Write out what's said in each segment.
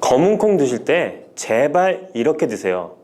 검은콩 드실 때 제발 이렇게 드세요.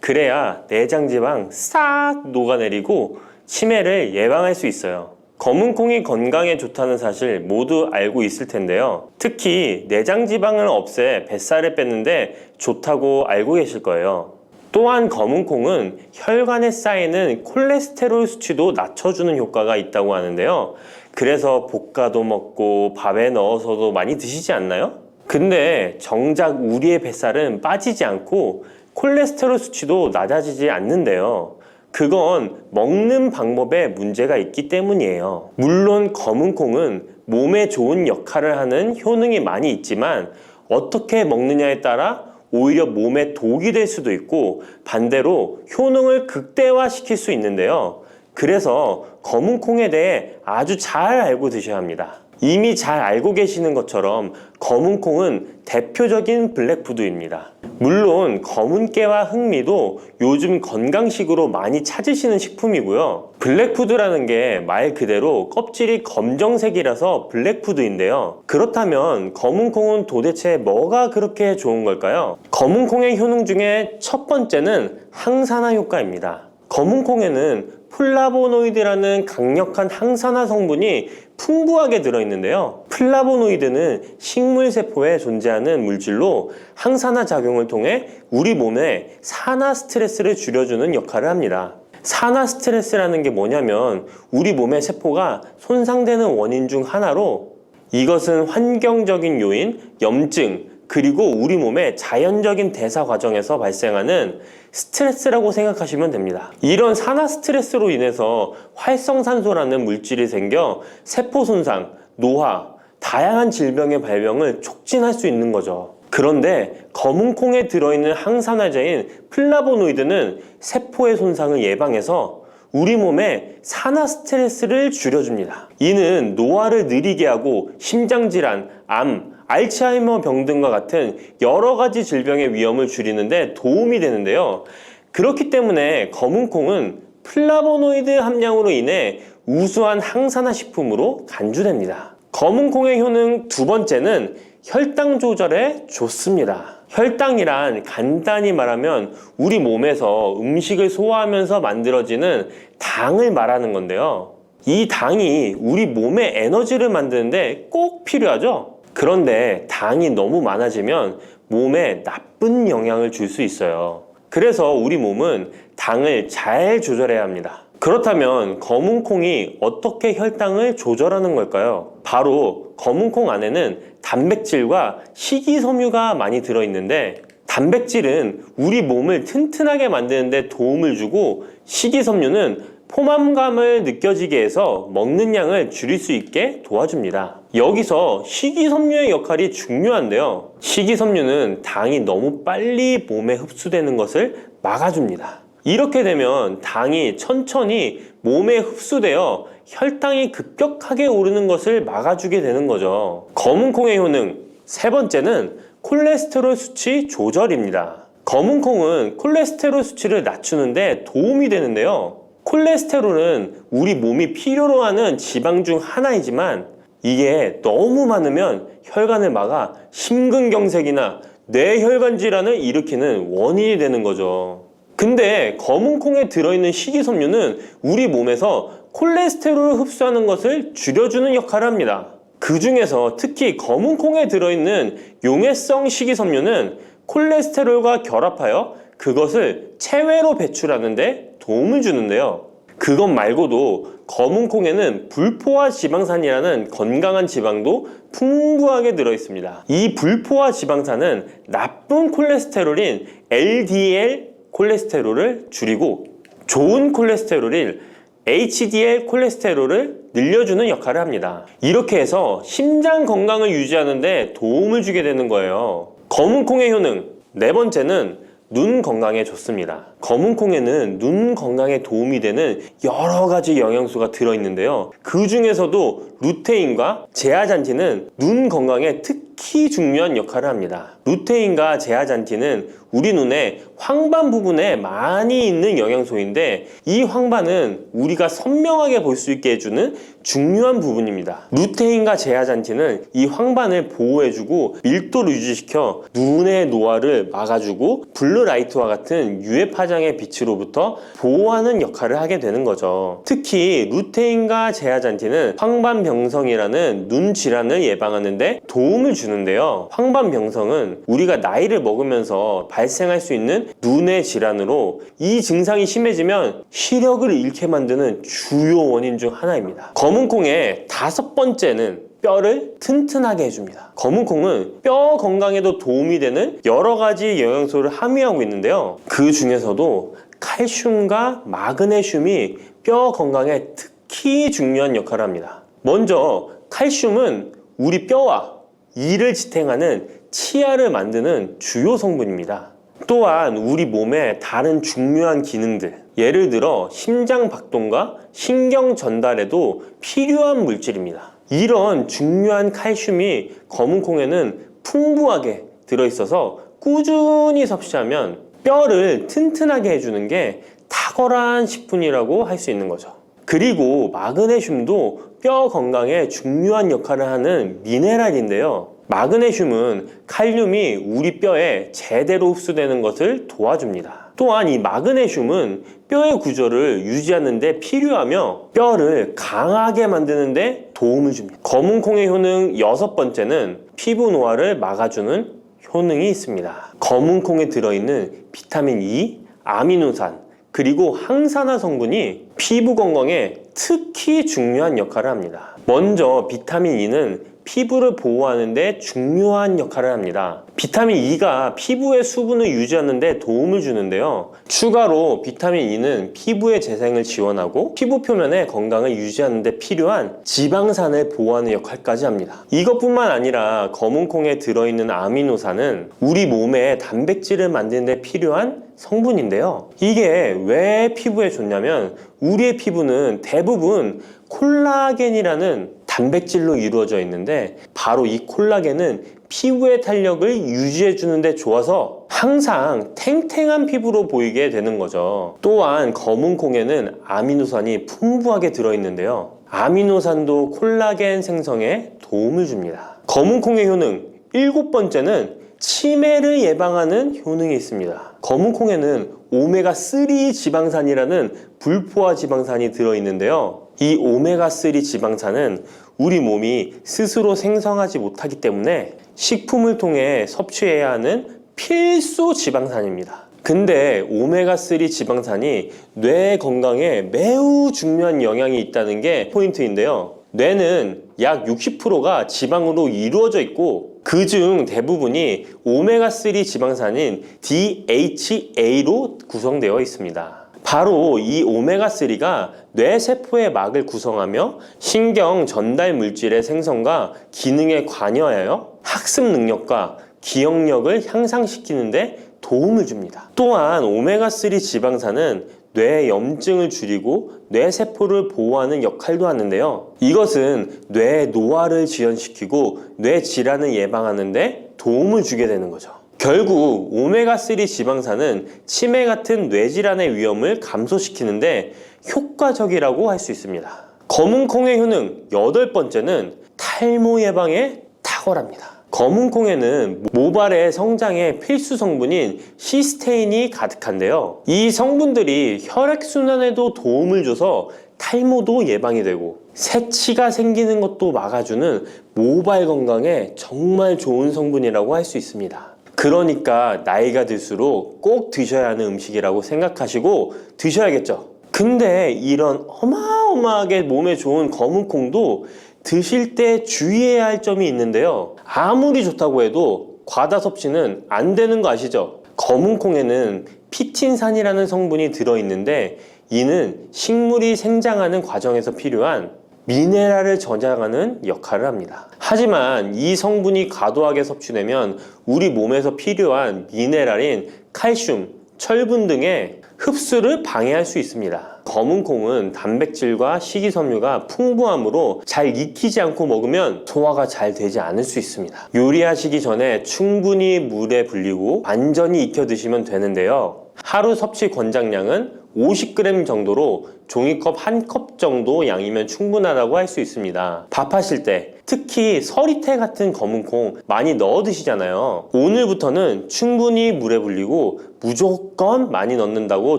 그래야 내장 지방 싹 녹아내리고 치매를 예방할 수 있어요. 검은콩이 건강에 좋다는 사실 모두 알고 있을 텐데요. 특히 내장 지방을 없애 뱃살을 뺐는데 좋다고 알고 계실 거예요. 또한 검은콩은 혈관에 쌓이는 콜레스테롤 수치도 낮춰주는 효과가 있다고 하는데요. 그래서 볶아도 먹고 밥에 넣어서도 많이 드시지 않나요? 근데 정작 우리의 뱃살은 빠지지 않고 콜레스테롤 수치도 낮아지지 않는데요. 그건 먹는 방법에 문제가 있기 때문이에요. 물론 검은콩은 몸에 좋은 역할을 하는 효능이 많이 있지만 어떻게 먹느냐에 따라 오히려 몸에 독이 될 수도 있고 반대로 효능을 극대화시킬 수 있는데요. 그래서 검은콩에 대해 아주 잘 알고 드셔야 합니다. 이미 잘 알고 계시는 것처럼 검은콩은 대표적인 블랙푸드입니다. 물론 검은깨와 흑미도 요즘 건강식으로 많이 찾으시는 식품이고요. 블랙푸드라는 게 말 그대로 껍질이 검정색이라서 블랙푸드인데요. 그렇다면 검은콩은 도대체 뭐가 그렇게 좋은 걸까요? 검은콩의 효능 중에 첫 번째는 항산화 효과입니다. 검은콩에는 플라보노이드라는 강력한 항산화 성분이 풍부하게 들어있는데요. 플라보노이드는 식물세포에 존재하는 물질로 항산화 작용을 통해 우리 몸에 산화 스트레스를 줄여주는 역할을 합니다. 산화 스트레스라는 게 뭐냐면 우리 몸의 세포가 손상되는 원인 중 하나로 이것은 환경적인 요인, 염증, 그리고 우리 몸의 자연적인 대사 과정에서 발생하는 스트레스라고 생각하시면 됩니다. 이런 산화 스트레스로 인해서 활성산소라는 물질이 생겨 세포 손상, 노화, 다양한 질병의 발병을 촉진할 수 있는 거죠. 그런데 검은콩에 들어있는 항산화제인 플라보노이드는 세포의 손상을 예방해서 우리 몸에 산화 스트레스를 줄여줍니다. 이는 노화를 느리게 하고 심장질환, 암, 알츠하이머 병 등과 같은 여러 가지 질병의 위험을 줄이는데 도움이 되는데요. 그렇기 때문에 검은콩은 플라보노이드 함량으로 인해 우수한 항산화 식품으로 간주됩니다. 검은콩의 효능 두 번째는 혈당 조절에 좋습니다. 혈당이란 간단히 말하면 우리 몸에서 음식을 소화하면서 만들어지는 당을 말하는 건데요. 이 당이 우리 몸의 에너지를 만드는데 꼭 필요하죠. 그런데 당이 너무 많아지면 몸에 나쁜 영향을 줄 수 있어요. 그래서 우리 몸은 당을 잘 조절해야 합니다. 그렇다면 검은콩이 어떻게 혈당을 조절하는 걸까요? 바로 검은콩 안에는 단백질과 식이섬유가 많이 들어있는데 단백질은 우리 몸을 튼튼하게 만드는 데 도움을 주고 식이섬유는 포만감을 느껴지게 해서 먹는 양을 줄일 수 있게 도와줍니다. 여기서 식이섬유의 역할이 중요한데요. 식이섬유는 당이 너무 빨리 몸에 흡수되는 것을 막아줍니다. 이렇게 되면 당이 천천히 몸에 흡수되어 혈당이 급격하게 오르는 것을 막아주게 되는 거죠. 검은콩의 효능 세 번째는 콜레스테롤 수치 조절입니다. 검은콩은 콜레스테롤 수치를 낮추는데 도움이 되는데요. 콜레스테롤은 우리 몸이 필요로 하는 지방 중 하나이지만 이게 너무 많으면 혈관을 막아 심근경색이나 뇌혈관 질환을 일으키는 원인이 되는 거죠. 근데 검은콩에 들어있는 식이섬유는 우리 몸에서 콜레스테롤을 흡수하는 것을 줄여주는 역할을 합니다. 그 중에서 특히 검은콩에 들어있는 용해성 식이섬유는 콜레스테롤과 결합하여 그것을 체외로 배출하는데 도움을 주는데요. 그것 말고도 검은콩에는 불포화 지방산이라는 건강한 지방도 풍부하게 들어있습니다. 이 불포화 지방산은 나쁜 콜레스테롤인 LDL 콜레스테롤을 줄이고 좋은 콜레스테롤인 HDL 콜레스테롤을 늘려주는 역할을 합니다. 이렇게 해서 심장 건강을 유지하는 데 도움을 주게 되는 거예요. 검은콩의 효능 네 번째는 눈 건강에 좋습니다. 검은콩에는 눈 건강에 도움이 되는 여러 가지 영양소가 들어있는데요. 그 중에서도 루테인과 제아잔틴은 눈 건강에 특히 특히 중요한 역할을 합니다. 루테인과 제아잔틴은 우리 눈에 황반 부분에 많이 있는 영양소인데 이 황반은 우리가 선명하게 볼 수 있게 해주는 중요한 부분입니다. 루테인과 제아잔틴은 이 황반을 보호해주고 밀도를 유지시켜 눈의 노화를 막아주고 블루라이트와 같은 UV 파장의 빛으로부터 보호하는 역할을 하게 되는 거죠. 특히 루테인과 제아잔틴은 황반병성이라는 눈 질환을 예방하는 데 도움을 주는데요. 황반병성은 우리가 나이를 먹으면서 발생할 수 있는 눈의 질환으로 이 증상이 심해지면 시력을 잃게 만드는 주요 원인 중 하나입니다. 검은콩의 5번째는 뼈를 튼튼하게 해줍니다. 검은콩은 뼈 건강에도 도움이 되는 여러 가지 영양소를 함유하고 있는데요. 그 중에서도 칼슘과 마그네슘이 뼈 건강에 특히 중요한 역할을 합니다. 먼저 칼슘은 우리 뼈와 이를 지탱하는 치아를 만드는 주요 성분입니다. 또한 우리 몸의 다른 중요한 기능들, 예를 들어 심장 박동과 신경 전달에도 필요한 물질입니다. 이런 중요한 칼슘이 검은콩에는 풍부하게 들어있어서 꾸준히 섭취하면 뼈를 튼튼하게 해주는 게 탁월한 식품이라고 할 수 있는 거죠. 그리고 마그네슘도 뼈 건강에 중요한 역할을 하는 미네랄인데요. 마그네슘은 칼륨이 우리 뼈에 제대로 흡수되는 것을 도와줍니다. 또한 이 마그네슘은 뼈의 구조를 유지하는 데 필요하며 뼈를 강하게 만드는 데 도움을 줍니다. 검은콩의 효능 6번째는 피부 노화를 막아주는 효능이 있습니다. 검은콩에 들어있는 비타민 E, 아미노산, 그리고 항산화 성분이 피부 건강에 특히 중요한 역할을 합니다. 먼저 비타민 E는 피부를 보호하는 데 중요한 역할을 합니다. 비타민 E가 피부의 수분을 유지하는 데 도움을 주는데요. 추가로 비타민 E는 피부의 재생을 지원하고 피부 표면의 건강을 유지하는 데 필요한 지방산을 보호하는 역할까지 합니다. 이것뿐만 아니라 검은콩에 들어있는 아미노산은 우리 몸에 단백질을 만드는 데 필요한 성분인데요. 이게 왜 피부에 좋냐면 우리의 피부는 대부분 콜라겐이라는 단백질로 이루어져 있는데 바로 이 콜라겐은 피부의 탄력을 유지해 주는데 좋아서 항상 탱탱한 피부로 보이게 되는 거죠. 또한 검은콩에는 아미노산이 풍부하게 들어있는데요. 아미노산도 콜라겐 생성에 도움을 줍니다. 검은콩의 효능 7번째는 치매를 예방하는 효능이 있습니다. 검은콩에는 오메가3 지방산이라는 불포화 지방산이 들어있는데요. 이 오메가3 지방산은 우리 몸이 스스로 생성하지 못하기 때문에 식품을 통해 섭취해야 하는 필수 지방산입니다. 근데 오메가3 지방산이 뇌 건강에 매우 중요한 영향이 있다는 게 포인트인데요. 뇌는 약 60%가 지방으로 이루어져 있고 그중 대부분이 오메가3 지방산인 DHA로 구성되어 있습니다. 바로 이 오메가3가 뇌세포의 막을 구성하며 신경 전달 물질의 생성과 기능에 관여하여 학습 능력과 기억력을 향상시키는 데 도움을 줍니다. 또한 오메가3 지방산은 뇌 염증을 줄이고 뇌세포를 보호하는 역할도 하는데요. 이것은 뇌 노화를 지연시키고 뇌 질환을 예방하는 데 도움을 주게 되는 거죠. 결국 오메가3 지방산은 치매 같은 뇌질환의 위험을 감소시키는데 효과적이라고 할 수 있습니다. 검은콩의 효능 8번째는 탈모 예방에 탁월합니다. 검은콩에는 모발의 성장에 필수 성분인 시스테인이 가득한데요. 이 성분들이 혈액순환에도 도움을 줘서 탈모도 예방이 되고 새치가 생기는 것도 막아주는 모발 건강에 정말 좋은 성분이라고 할 수 있습니다. 그러니까 나이가 들수록 꼭 드셔야 하는 음식이라고 생각하시고 드셔야겠죠. 근데 이런 어마어마하게 몸에 좋은 검은콩도 드실 때 주의해야 할 점이 있는데요. 아무리 좋다고 해도 과다 섭취는 안 되는 거 아시죠? 검은콩에는 피틴산이라는 성분이 들어있는데 이는 식물이 생장하는 과정에서 필요한 미네랄을 저장하는 역할을 합니다. 하지만 이 성분이 과도하게 섭취되면 우리 몸에서 필요한 미네랄인 칼슘, 철분 등의 흡수를 방해할 수 있습니다. 검은 콩은 단백질과 식이섬유가 풍부하므로 잘 익히지 않고 먹으면 소화가 잘 되지 않을 수 있습니다. 요리하시기 전에 충분히 물에 불리고 완전히 익혀 드시면 되는데요. 하루 섭취 권장량은 50g 정도로 종이컵 1컵 정도 양이면 충분하다고 할 수 있습니다. 밥하실 때 특히 서리태 같은 검은 콩 많이 넣어 드시잖아요. 오늘부터는 충분히 물에 불리고 무조건 많이 넣는다고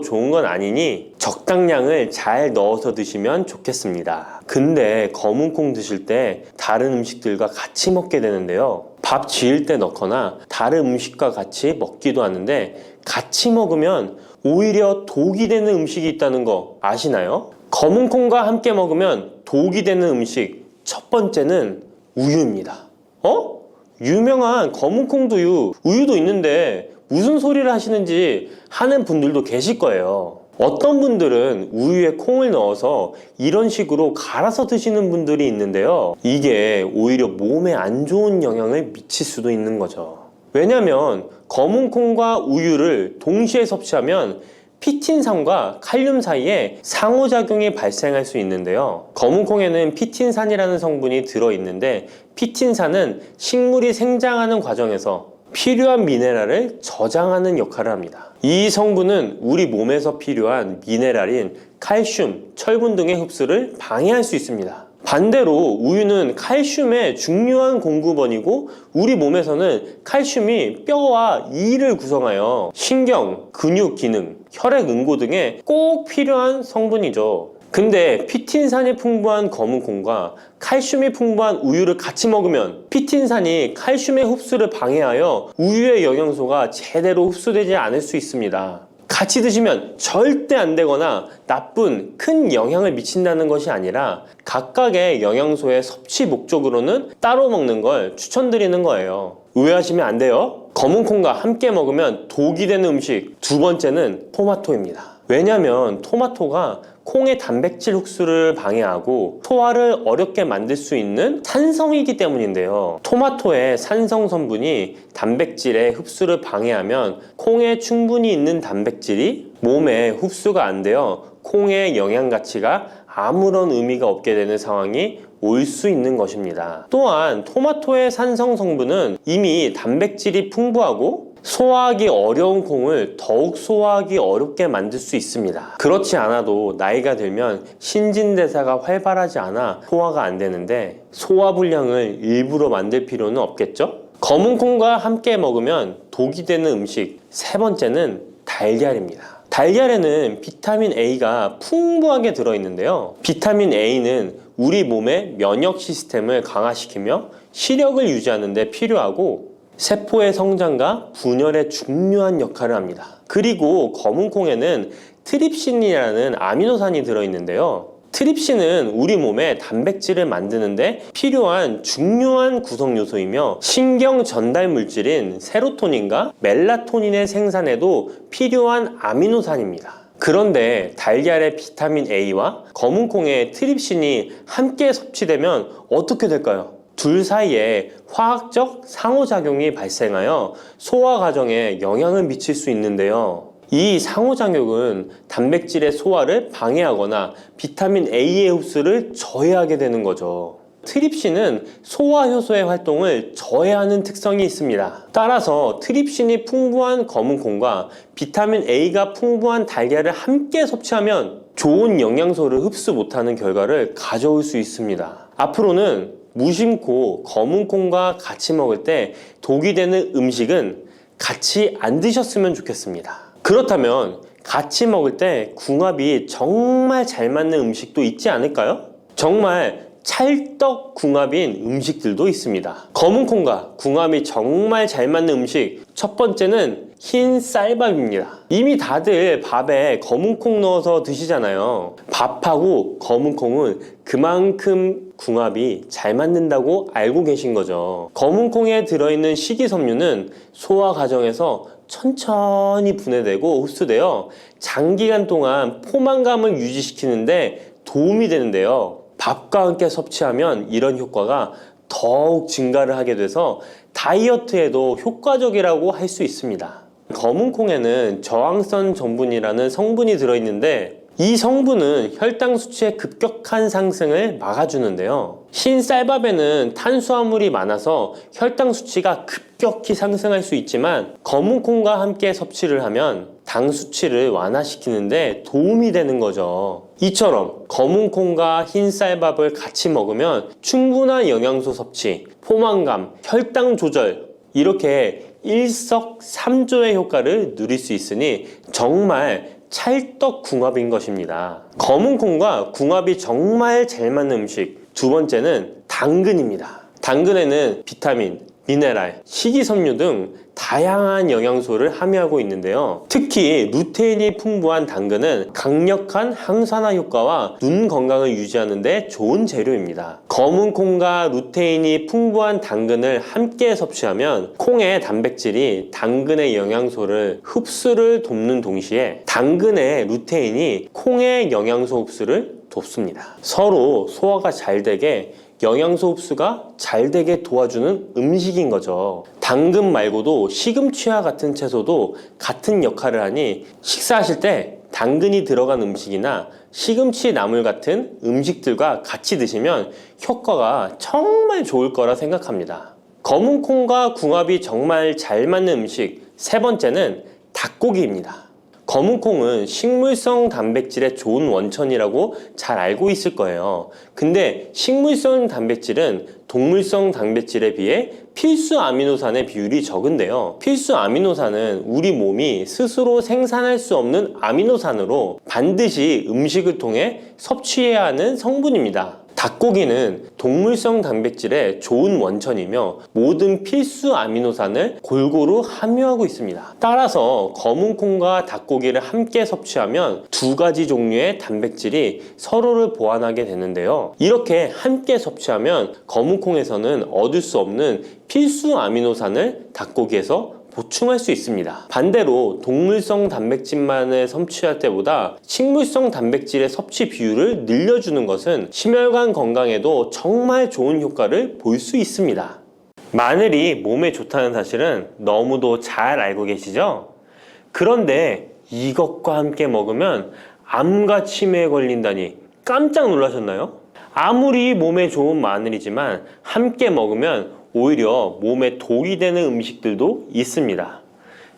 좋은 건 아니니 적당량을 잘 넣어서 드시면 좋겠습니다. 근데 검은 콩 드실 때 다른 음식들과 같이 먹게 되는데요. 밥 지을 때 넣거나 다른 음식과 같이 먹기도 하는데 같이 먹으면 오히려 독이 되는 음식이 있다는 거 아시나요? 검은 콩과 함께 먹으면 독이 되는 음식 첫 번째는 우유입니다. 유명한 검은 콩두유, 우유도 있는데 무슨 소리를 하시는지 하는 분들도 계실 거예요. 어떤 분들은 우유에 콩을 넣어서 이런 식으로 갈아서 드시는 분들이 있는데요. 이게 오히려 몸에 안 좋은 영향을 미칠 수도 있는 거죠. 왜냐면 검은 콩과 우유를 동시에 섭취하면 피틴산과 칼륨 사이에 상호작용이 발생할 수 있는데요. 검은 콩에는 피틴산이라는 성분이 들어있는데 피틴산은 식물이 생장하는 과정에서 필요한 미네랄을 저장하는 역할을 합니다. 이 성분은 우리 몸에서 필요한 미네랄인 칼슘, 철분 등의 흡수를 방해할 수 있습니다. 반대로 우유는 칼슘의 중요한 공급원이고 우리 몸에서는 칼슘이 뼈와 이를 구성하여 신경, 근육 기능, 혈액 응고 등에 꼭 필요한 성분이죠. 근데 피틴산이 풍부한 검은 콩과 칼슘이 풍부한 우유를 같이 먹으면 피틴산이 칼슘의 흡수를 방해하여 우유의 영양소가 제대로 흡수되지 않을 수 있습니다. 같이 드시면 절대 안 되거나 나쁜 큰 영향을 미친다는 것이 아니라 각각의 영양소의 섭취 목적으로는 따로 먹는 걸 추천드리는 거예요. 오해하시면 안 돼요. 검은 콩과 함께 먹으면 독이 되는 음식 두 번째는 토마토입니다. 왜냐면 토마토가 콩의 단백질 흡수를 방해하고 소화를 어렵게 만들 수 있는 산성이기 때문인데요. 토마토의 산성 성분이 단백질의 흡수를 방해하면 콩에 충분히 있는 단백질이 몸에 흡수가 안 되어 콩의 영양 가치가 아무런 의미가 없게 되는 상황이 올 수 있는 것입니다. 또한 토마토의 산성 성분은 이미 단백질이 풍부하고 소화하기 어려운 콩을 더욱 소화하기 어렵게 만들 수 있습니다. 그렇지 않아도 나이가 들면 신진대사가 활발하지 않아 소화가 안 되는데 소화불량을 일부러 만들 필요는 없겠죠? 검은 콩과 함께 먹으면 독이 되는 음식 세 번째는 달걀입니다. 달걀에는 비타민 A가 풍부하게 들어있는데요. 비타민 A는 우리 몸의 면역 시스템을 강화시키며 시력을 유지하는 데 필요하고 세포의 성장과 분열에 중요한 역할을 합니다. 그리고 검은 콩에는 트립신이라는 아미노산이 들어있는데요. 트립신은 우리 몸에 단백질을 만드는데 필요한 중요한 구성 요소이며 신경 전달 물질인 세로토닌과 멜라토닌의 생산에도 필요한 아미노산입니다. 그런데 달걀의 비타민 A와 검은 콩의 트립신이 함께 섭취되면 어떻게 될까요? 둘 사이에 화학적 상호작용이 발생하여 소화 과정에 영향을 미칠 수 있는데요. 이 상호작용은 단백질의 소화를 방해하거나 비타민 A의 흡수를 저해하게 되는 거죠. 트립신은 소화 효소의 활동을 저해하는 특성이 있습니다. 따라서 트립신이 풍부한 검은 콩과 비타민 A가 풍부한 달걀을 함께 섭취하면 좋은 영양소를 흡수 못하는 결과를 가져올 수 있습니다. 앞으로는 무심코 검은 콩과 같이 먹을 때 독이 되는 음식은 같이 안 드셨으면 좋겠습니다. 그렇다면 같이 먹을 때 궁합이 정말 잘 맞는 음식도 있지 않을까요? 정말 찰떡 궁합인 음식들도 있습니다. 검은 콩과 궁합이 정말 잘 맞는 음식 첫 번째는 흰 쌀밥입니다. 이미 다들 밥에 검은 콩 넣어서 드시잖아요. 밥하고 검은 콩은 그만큼 궁합이 잘 맞는다고 알고 계신 거죠. 검은 콩에 들어있는 식이섬유는 소화 과정에서 천천히 분해되고 흡수되어 장기간 동안 포만감을 유지시키는데 도움이 되는데요. 밥과 함께 섭취하면 이런 효과가 더욱 증가를 하게 돼서 다이어트에도 효과적이라고 할 수 있습니다. 검은 콩에는 저항성 전분이라는 성분이 들어있는데 이 성분은 혈당 수치의 급격한 상승을 막아주는데요. 흰 쌀밥에는 탄수화물이 많아서 혈당 수치가 급격히 상승할 수 있지만 검은 콩과 함께 섭취를 하면 당 수치를 완화시키는데 도움이 되는 거죠. 이처럼 검은 콩과 흰 쌀밥을 같이 먹으면 충분한 영양소 섭취, 포만감, 혈당 조절 이렇게 일석삼조의 효과를 누릴 수 있으니 정말 찰떡궁합인 것입니다. 검은 콩과 궁합이 정말 잘 맞는 음식 두 번째는 당근입니다. 당근에는 비타민, 미네랄, 식이섬유 등 다양한 영양소를 함유하고 있는데요. 특히 루테인이 풍부한 당근은 강력한 항산화 효과와 눈 건강을 유지하는 데 좋은 재료입니다. 검은 콩과 루테인이 풍부한 당근을 함께 섭취하면 콩의 단백질이 당근의 영양소를 흡수를 돕는 동시에 당근의 루테인이 콩의 영양소 흡수를 돕습니다. 서로 소화가 잘 되게 영양소 흡수가 잘 되게 도와주는 음식인 거죠. 당근 말고도 시금치와 같은 채소도 같은 역할을 하니 식사하실 때 당근이 들어간 음식이나 시금치 나물 같은 음식들과 같이 드시면 효과가 정말 좋을 거라 생각합니다. 검은 콩과 궁합이 정말 잘 맞는 음식 세 번째는 닭고기입니다. 검은 콩은 식물성 단백질의 좋은 원천이라고 잘 알고 있을 거예요. 근데 식물성 단백질은 동물성 단백질에 비해 필수 아미노산의 비율이 적은데요. 필수 아미노산은 우리 몸이 스스로 생산할 수 없는 아미노산으로 반드시 음식을 통해 섭취해야 하는 성분입니다. 닭고기는 동물성 단백질의 좋은 원천이며 모든 필수 아미노산을 골고루 함유하고 있습니다. 따라서 검은 콩과 닭고기를 함께 섭취하면 두 가지 종류의 단백질이 서로를 보완하게 되는데요. 이렇게 함께 섭취하면 검은 콩에서는 얻을 수 없는 필수 아미노산을 닭고기에서 보충할 수 있습니다. 반대로 동물성 단백질만을 섭취할 때보다 식물성 단백질의 섭취 비율을 늘려주는 것은 심혈관 건강에도 정말 좋은 효과를 볼 수 있습니다. 마늘이 몸에 좋다는 사실은 너무도 잘 알고 계시죠? 그런데 이것과 함께 먹으면 암과 치매에 걸린다니 깜짝 놀라셨나요? 아무리 몸에 좋은 마늘이지만 함께 먹으면 오히려 몸에 독이 되는 음식들도 있습니다.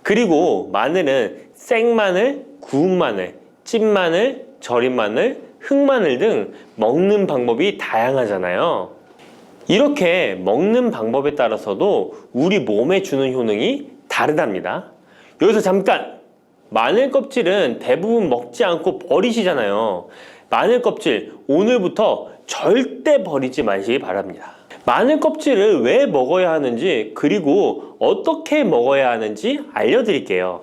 그리고 마늘은 생마늘, 구운 마늘, 찐 마늘, 절인 마늘, 흑마늘 등 먹는 방법이 다양하잖아요. 이렇게 먹는 방법에 따라서도 우리 몸에 주는 효능이 다르답니다. 여기서 잠깐! 마늘 껍질은 대부분 먹지 않고 버리시잖아요. 마늘 껍질 오늘부터 절대 버리지 마시기 바랍니다. 마늘 껍질을 왜 먹어야 하는지 그리고 어떻게 먹어야 하는지 알려드릴게요.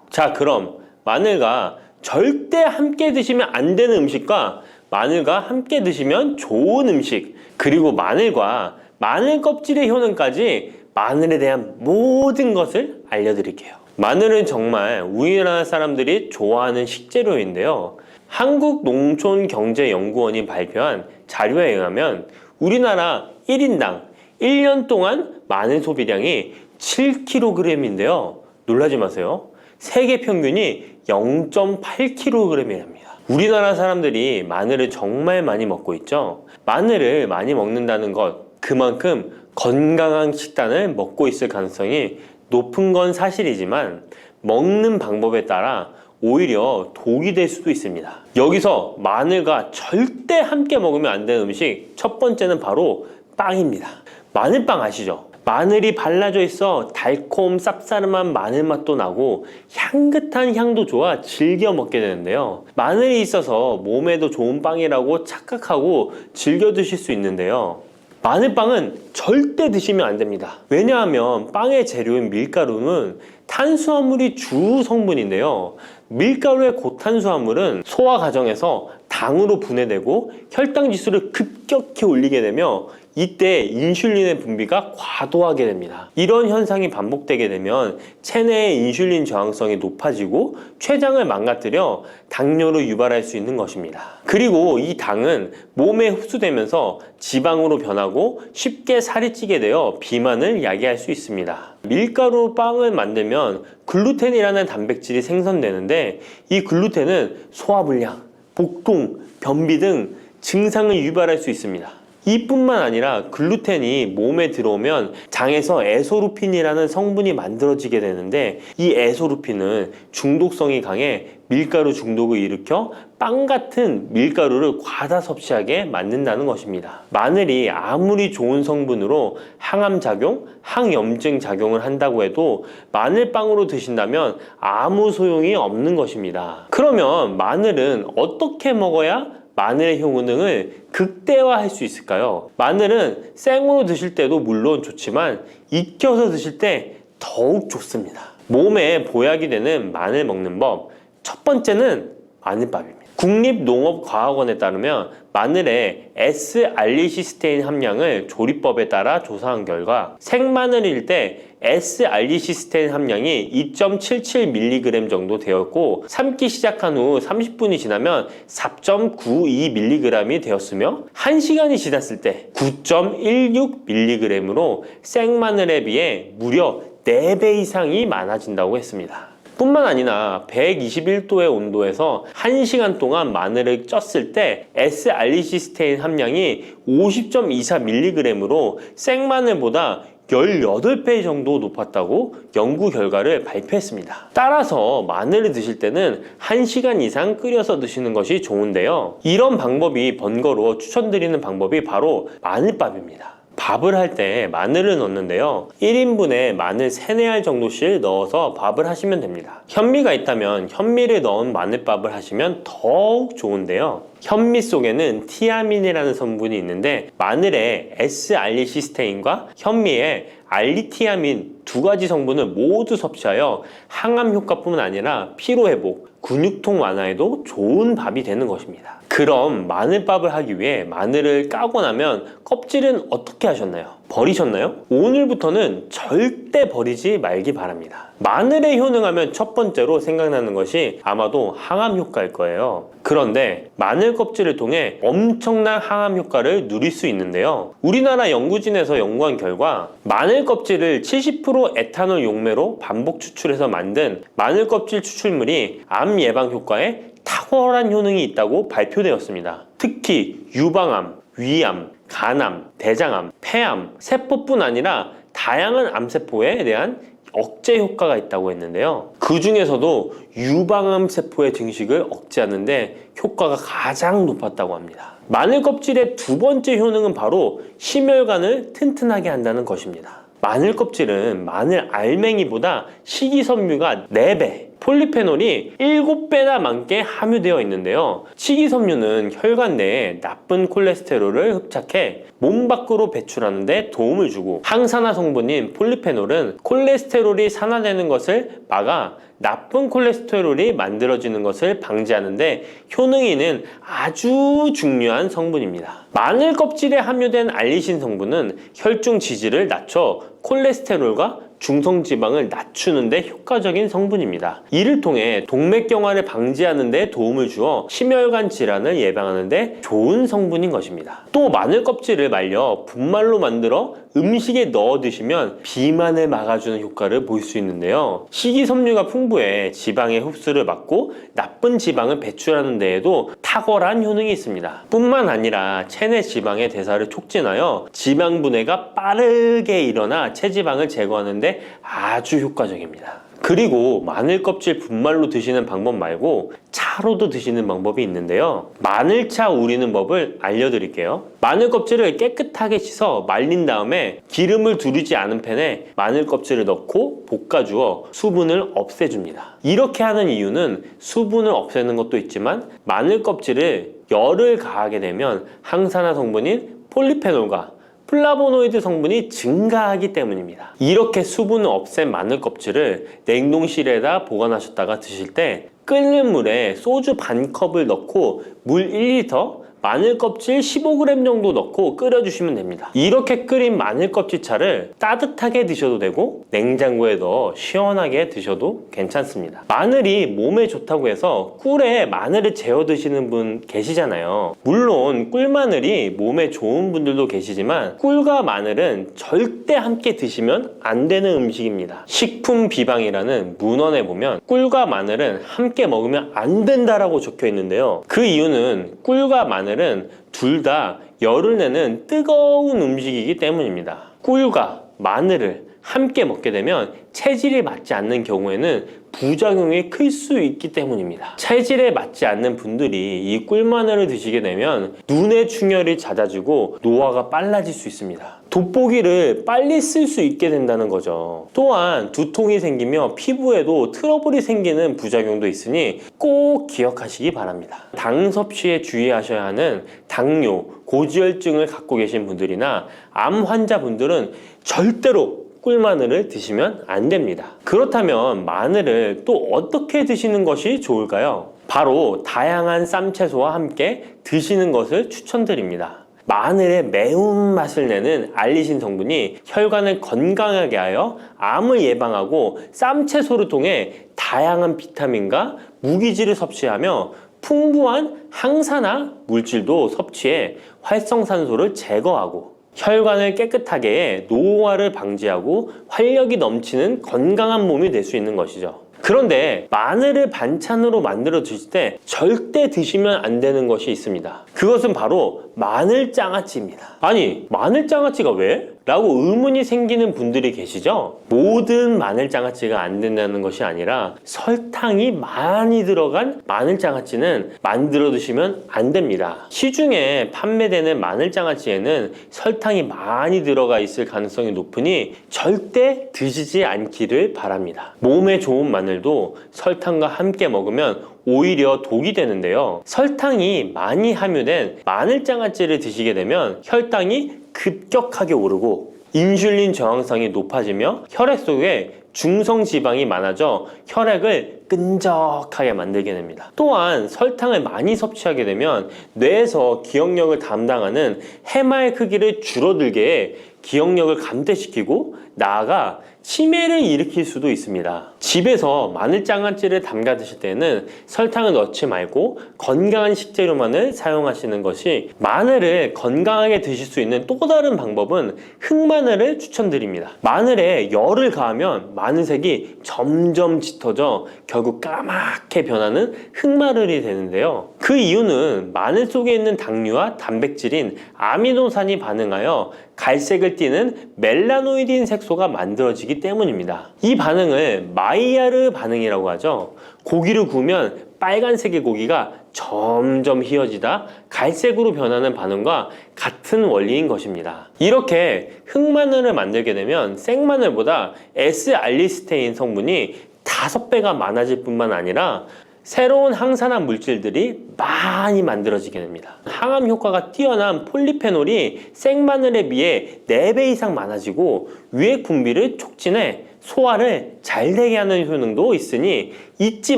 자, 그럼 마늘과 절대 함께 드시면 안 되는 음식과 마늘과 함께 드시면 좋은 음식 그리고 마늘과 마늘 껍질의 효능까지 마늘에 대한 모든 것을 알려드릴게요. 마늘은 정말 우리나라 사람들이 좋아하는 식재료인데요. 한국농촌경제연구원이 발표한 자료에 의하면 우리나라 1인당 1년 동안 마늘 소비량이 7kg인데요. 놀라지 마세요. 세계 평균이 0.8kg이랍니다. 우리나라 사람들이 마늘을 정말 많이 먹고 있죠. 마늘을 많이 먹는다는 것, 그만큼 건강한 식단을 먹고 있을 가능성이 높은 건 사실이지만 먹는 방법에 따라 오히려 독이 될 수도 있습니다. 여기서 마늘과 절대 함께 먹으면 안 되는 음식 첫 번째는 바로 빵입니다. 마늘빵 아시죠? 마늘이 발라져 있어 달콤 쌉싸름한 마늘 맛도 나고 향긋한 향도 좋아 즐겨 먹게 되는데요. 마늘이 있어서 몸에도 좋은 빵이라고 착각하고 즐겨 드실 수 있는데요. 마늘빵은 절대 드시면 안 됩니다. 왜냐하면 빵의 재료인 밀가루는 탄수화물이 주 성분인데요. 밀가루의 고탄수화물은 소화 과정에서 당으로 분해되고 혈당 지수를 급격히 올리게 되며 이때 인슐린의 분비가 과도하게 됩니다. 이런 현상이 반복되게 되면 체내의 인슐린 저항성이 높아지고 췌장을 망가뜨려 당뇨를 유발할 수 있는 것입니다. 그리고 이 당은 몸에 흡수되면서 지방으로 변하고 쉽게 살이 찌게 되어 비만을 야기할 수 있습니다. 밀가루 빵을 만들면 글루텐이라는 단백질이 생성되는데 이 글루텐은 소화불량, 복통, 변비 등 증상을 유발할 수 있습니다. 이뿐만 아니라 글루텐이 몸에 들어오면 장에서 에소루핀이라는 성분이 만들어지게 되는데, 이 에소루핀은 중독성이 강해 밀가루 중독을 일으켜 빵 같은 밀가루를 과다 섭취하게 만든다는 것입니다. 마늘이 아무리 좋은 성분으로 항암작용, 항염증 작용을 한다고 해도 마늘빵으로 드신다면 아무 소용이 없는 것입니다. 그러면 마늘은 어떻게 먹어야 마늘의 효능을 극대화할 수 있을까요? 마늘은 생으로 드실 때도 물론 좋지만 익혀서 드실 때 더욱 좋습니다. 몸에 보약이 되는 마늘 먹는 법, 첫 번째는 마늘밥입니다. 국립농업과학원에 따르면 마늘의 S-알리시스테인 함량을 조리법에 따라 조사한 결과 생마늘일 때 S-알리시스테인 함량이 2.77mg 정도 되었고, 삶기 시작한 후 30분이 지나면 4.92mg이 되었으며 1시간이 지났을 때 9.16mg으로 생마늘에 비해 무려 4배 이상이 많아진다고 했습니다. 뿐만 아니라 121도의 온도에서 1시간 동안 마늘을 쪘을 때 S-알리시스테인 함량이 50.24mg으로 생마늘보다 18배 정도 높았다고 연구 결과를 발표했습니다. 따라서 마늘을 드실 때는 1시간 이상 끓여서 드시는 것이 좋은데요. 이런 방법이 번거로워 추천드리는 방법이 바로 마늘밥입니다. 밥을 할 때 마늘을 넣는데요, 1인분에 마늘 3, 4알 정도씩 넣어서 밥을 하시면 됩니다. 현미가 있다면 현미를 넣은 마늘밥을 하시면 더욱 좋은데요, 현미 속에는 티아민이라는 성분이 있는데 마늘의 S-알리시스테인과 현미의 알리티아민 두 가지 성분을 모두 섭취하여 항암 효과뿐만 아니라 피로회복, 근육통 완화에도 좋은 밥이 되는 것입니다. 그럼 마늘밥을 하기 위해 마늘을 까고 나면 껍질은 어떻게 하셨나요? 버리셨나요? 오늘부터는 절대 버리지 말기 바랍니다. 마늘에 효능하면 첫 번째로 생각나는 것이 아마도 항암 효과일 거예요. 그런데 마늘 껍질을 통해 엄청난 항암 효과를 누릴 수 있는데요, 우리나라 연구진에서 연구한 결과 마늘 껍질을 70% 에탄올 용매로 반복 추출해서 만든 마늘 껍질 추출물이 암 예방 효과에 탁월한 효능이 있다고 발표되었습니다. 특히 유방암, 위암, 간암, 대장암, 폐암, 세포뿐 아니라 다양한 암세포에 대한 억제 효과가 있다고 했는데요, 그 중에서도 유방암 세포의 증식을 억제하는 데 효과가 가장 높았다고 합니다. 마늘 껍질의 두 번째 효능은 바로 심혈관을 튼튼하게 한다는 것입니다. 마늘 껍질은 마늘 알맹이보다 식이섬유가 4배, 폴리페놀이 7배나 많게 함유되어 있는데요, 식이섬유는 혈관 내에 나쁜 콜레스테롤을 흡착해 몸 밖으로 배출하는 데 도움을 주고, 항산화 성분인 폴리페놀은 콜레스테롤이 산화되는 것을 막아 나쁜 콜레스테롤이 만들어지는 것을 방지하는 데 효능이 있는 아주 중요한 성분입니다. 마늘 껍질에 함유된 알리신 성분은 혈중 지질을 낮춰 콜레스테롤과 중성지방을 낮추는 데 효과적인 성분입니다. 이를 통해 동맥경화를 방지하는 데 도움을 주어 심혈관 질환을 예방하는 데 좋은 성분인 것입니다. 또 마늘 껍질을 말려 분말로 만들어 음식에 넣어 드시면 비만을 막아주는 효과를 볼 수 있는데요, 식이섬유가 풍부해 지방의 흡수를 막고 나쁜 지방을 배출하는 데에도 탁월한 효능이 있습니다. 뿐만 아니라 체내 지방의 대사를 촉진하여 지방 분해가 빠르게 일어나 체지방을 제거하는 데 아주 효과적입니다. 그리고 마늘 껍질 분말로 드시는 방법 말고 차로도 드시는 방법이 있는데요, 마늘차 우리는 법을 알려드릴게요. 마늘 껍질을 깨끗하게 씻어 말린 다음에 기름을 두르지 않은 팬에 마늘 껍질을 넣고 볶아주어 수분을 없애줍니다. 이렇게 하는 이유는 수분을 없애는 것도 있지만 마늘 껍질을 열을 가하게 되면 항산화 성분인 폴리페놀과 플라보노이드 성분이 증가하기 때문입니다. 이렇게 수분을 없앤 마늘 껍질을 냉동실에다 보관하셨다가 드실 때 끓는 물에 소주 반 컵을 넣고 물 1리터, 마늘 껍질 15g 정도 넣고 끓여주시면 됩니다. 이렇게 끓인 마늘 껍질차를 따뜻하게 드셔도 되고 냉장고에 넣어 시원하게 드셔도 괜찮습니다. 마늘이 몸에 좋다고 해서 꿀에 마늘을 재워 드시는 분 계시잖아요. 물론 꿀마늘이 몸에 좋은 분들도 계시지만 꿀과 마늘은 절대 함께 드시면 안 되는 음식입니다. 식품 비방이라는 문헌에 보면 꿀과 마늘은 함께 먹으면 안 된다라고 적혀 있는데요. 그 이유는 꿀과 마늘은 둘 다 열을 내는 뜨거운 음식이기 때문입니다. 꿀과 마늘을 함께 먹게 되면 체질이 맞지 않는 경우에는 부작용이 클 수 있기 때문입니다. 체질에 맞지 않는 분들이 이 꿀마늘을 드시게 되면 눈의 충혈이 잦아지고 노화가 빨라질 수 있습니다. 돋보기를 빨리 쓸 수 있게 된다는 거죠. 또한 두통이 생기며 피부에도 트러블이 생기는 부작용도 있으니 꼭 기억하시기 바랍니다. 당 섭취에 주의하셔야 하는 당뇨, 고지혈증을 갖고 계신 분들이나 암 환자분들은 절대로 꿀마늘을 드시면 안 됩니다. 그렇다면 마늘을 또 어떻게 드시는 것이 좋을까요? 바로 다양한 쌈채소와 함께 드시는 것을 추천드립니다. 마늘의 매운맛을 내는 알리신 성분이 혈관을 건강하게 하여 암을 예방하고 쌈채소를 통해 다양한 비타민과 무기질을 섭취하며 풍부한 항산화 물질도 섭취해 활성산소를 제거하고 혈관을 깨끗하게 해 노화를 방지하고 활력이 넘치는 건강한 몸이 될 수 있는 것이죠. 그런데 마늘을 반찬으로 만들어 드실 때 절대 드시면 안 되는 것이 있습니다. 그것은 바로 마늘장아찌입니다. 아니, 마늘장아찌가 왜? 라고 의문이 생기는 분들이 계시죠? 모든 마늘장아찌가 안 된다는 것이 아니라 설탕이 많이 들어간 마늘장아찌는 만들어 드시면 안 됩니다. 시중에 판매되는 마늘장아찌에는 설탕이 많이 들어가 있을 가능성이 높으니 절대 드시지 않기를 바랍니다. 몸에 좋은 마늘도 설탕과 함께 먹으면 오히려 독이 되는데요. 설탕이 많이 함유된 마늘장아찌를 드시게 되면 혈당이 급격하게 오르고 인슐린 저항성이 높아지며 혈액 속에 중성지방이 많아져 혈액을 끈적하게 만들게 됩니다. 또한 설탕을 많이 섭취하게 되면 뇌에서 기억력을 담당하는 해마의 크기를 줄어들게 해 기억력을 감퇴시키고 나아가 치매를 일으킬 수도 있습니다. 집에서 마늘장아찌를 담가 드실 때는 설탕을 넣지 말고 건강한 식재료만을 사용하시는 것이, 마늘을 건강하게 드실 수 있는 또 다른 방법은 흑마늘을 추천드립니다. 마늘에 열을 가하면 마늘색이 점점 짙어져 결국 까맣게 변하는 흑마늘이 되는데요. 그 이유는 마늘 속에 있는 당류와 단백질인 아미노산이 반응하여 갈색을 띠는 멜라노이딘 색소가 만들어지기 때문입니다. 이 반응을 마이야르 반응이라고 하죠. 고기를 구우면 빨간색의 고기가 점점 희어지다 갈색으로 변하는 반응과 같은 원리인 것입니다. 이렇게 흑마늘을 만들게 되면 생마늘보다 S알리스테인 성분이 5배가 많아질 뿐만 아니라 새로운 항산화 물질들이 많이 만들어지게 됩니다. 항암 효과가 뛰어난 폴리페놀이 생마늘에 비해 4배 이상 많아지고 유액 분비를 촉진해 소화를 잘 되게 하는 효능도 있으니 잊지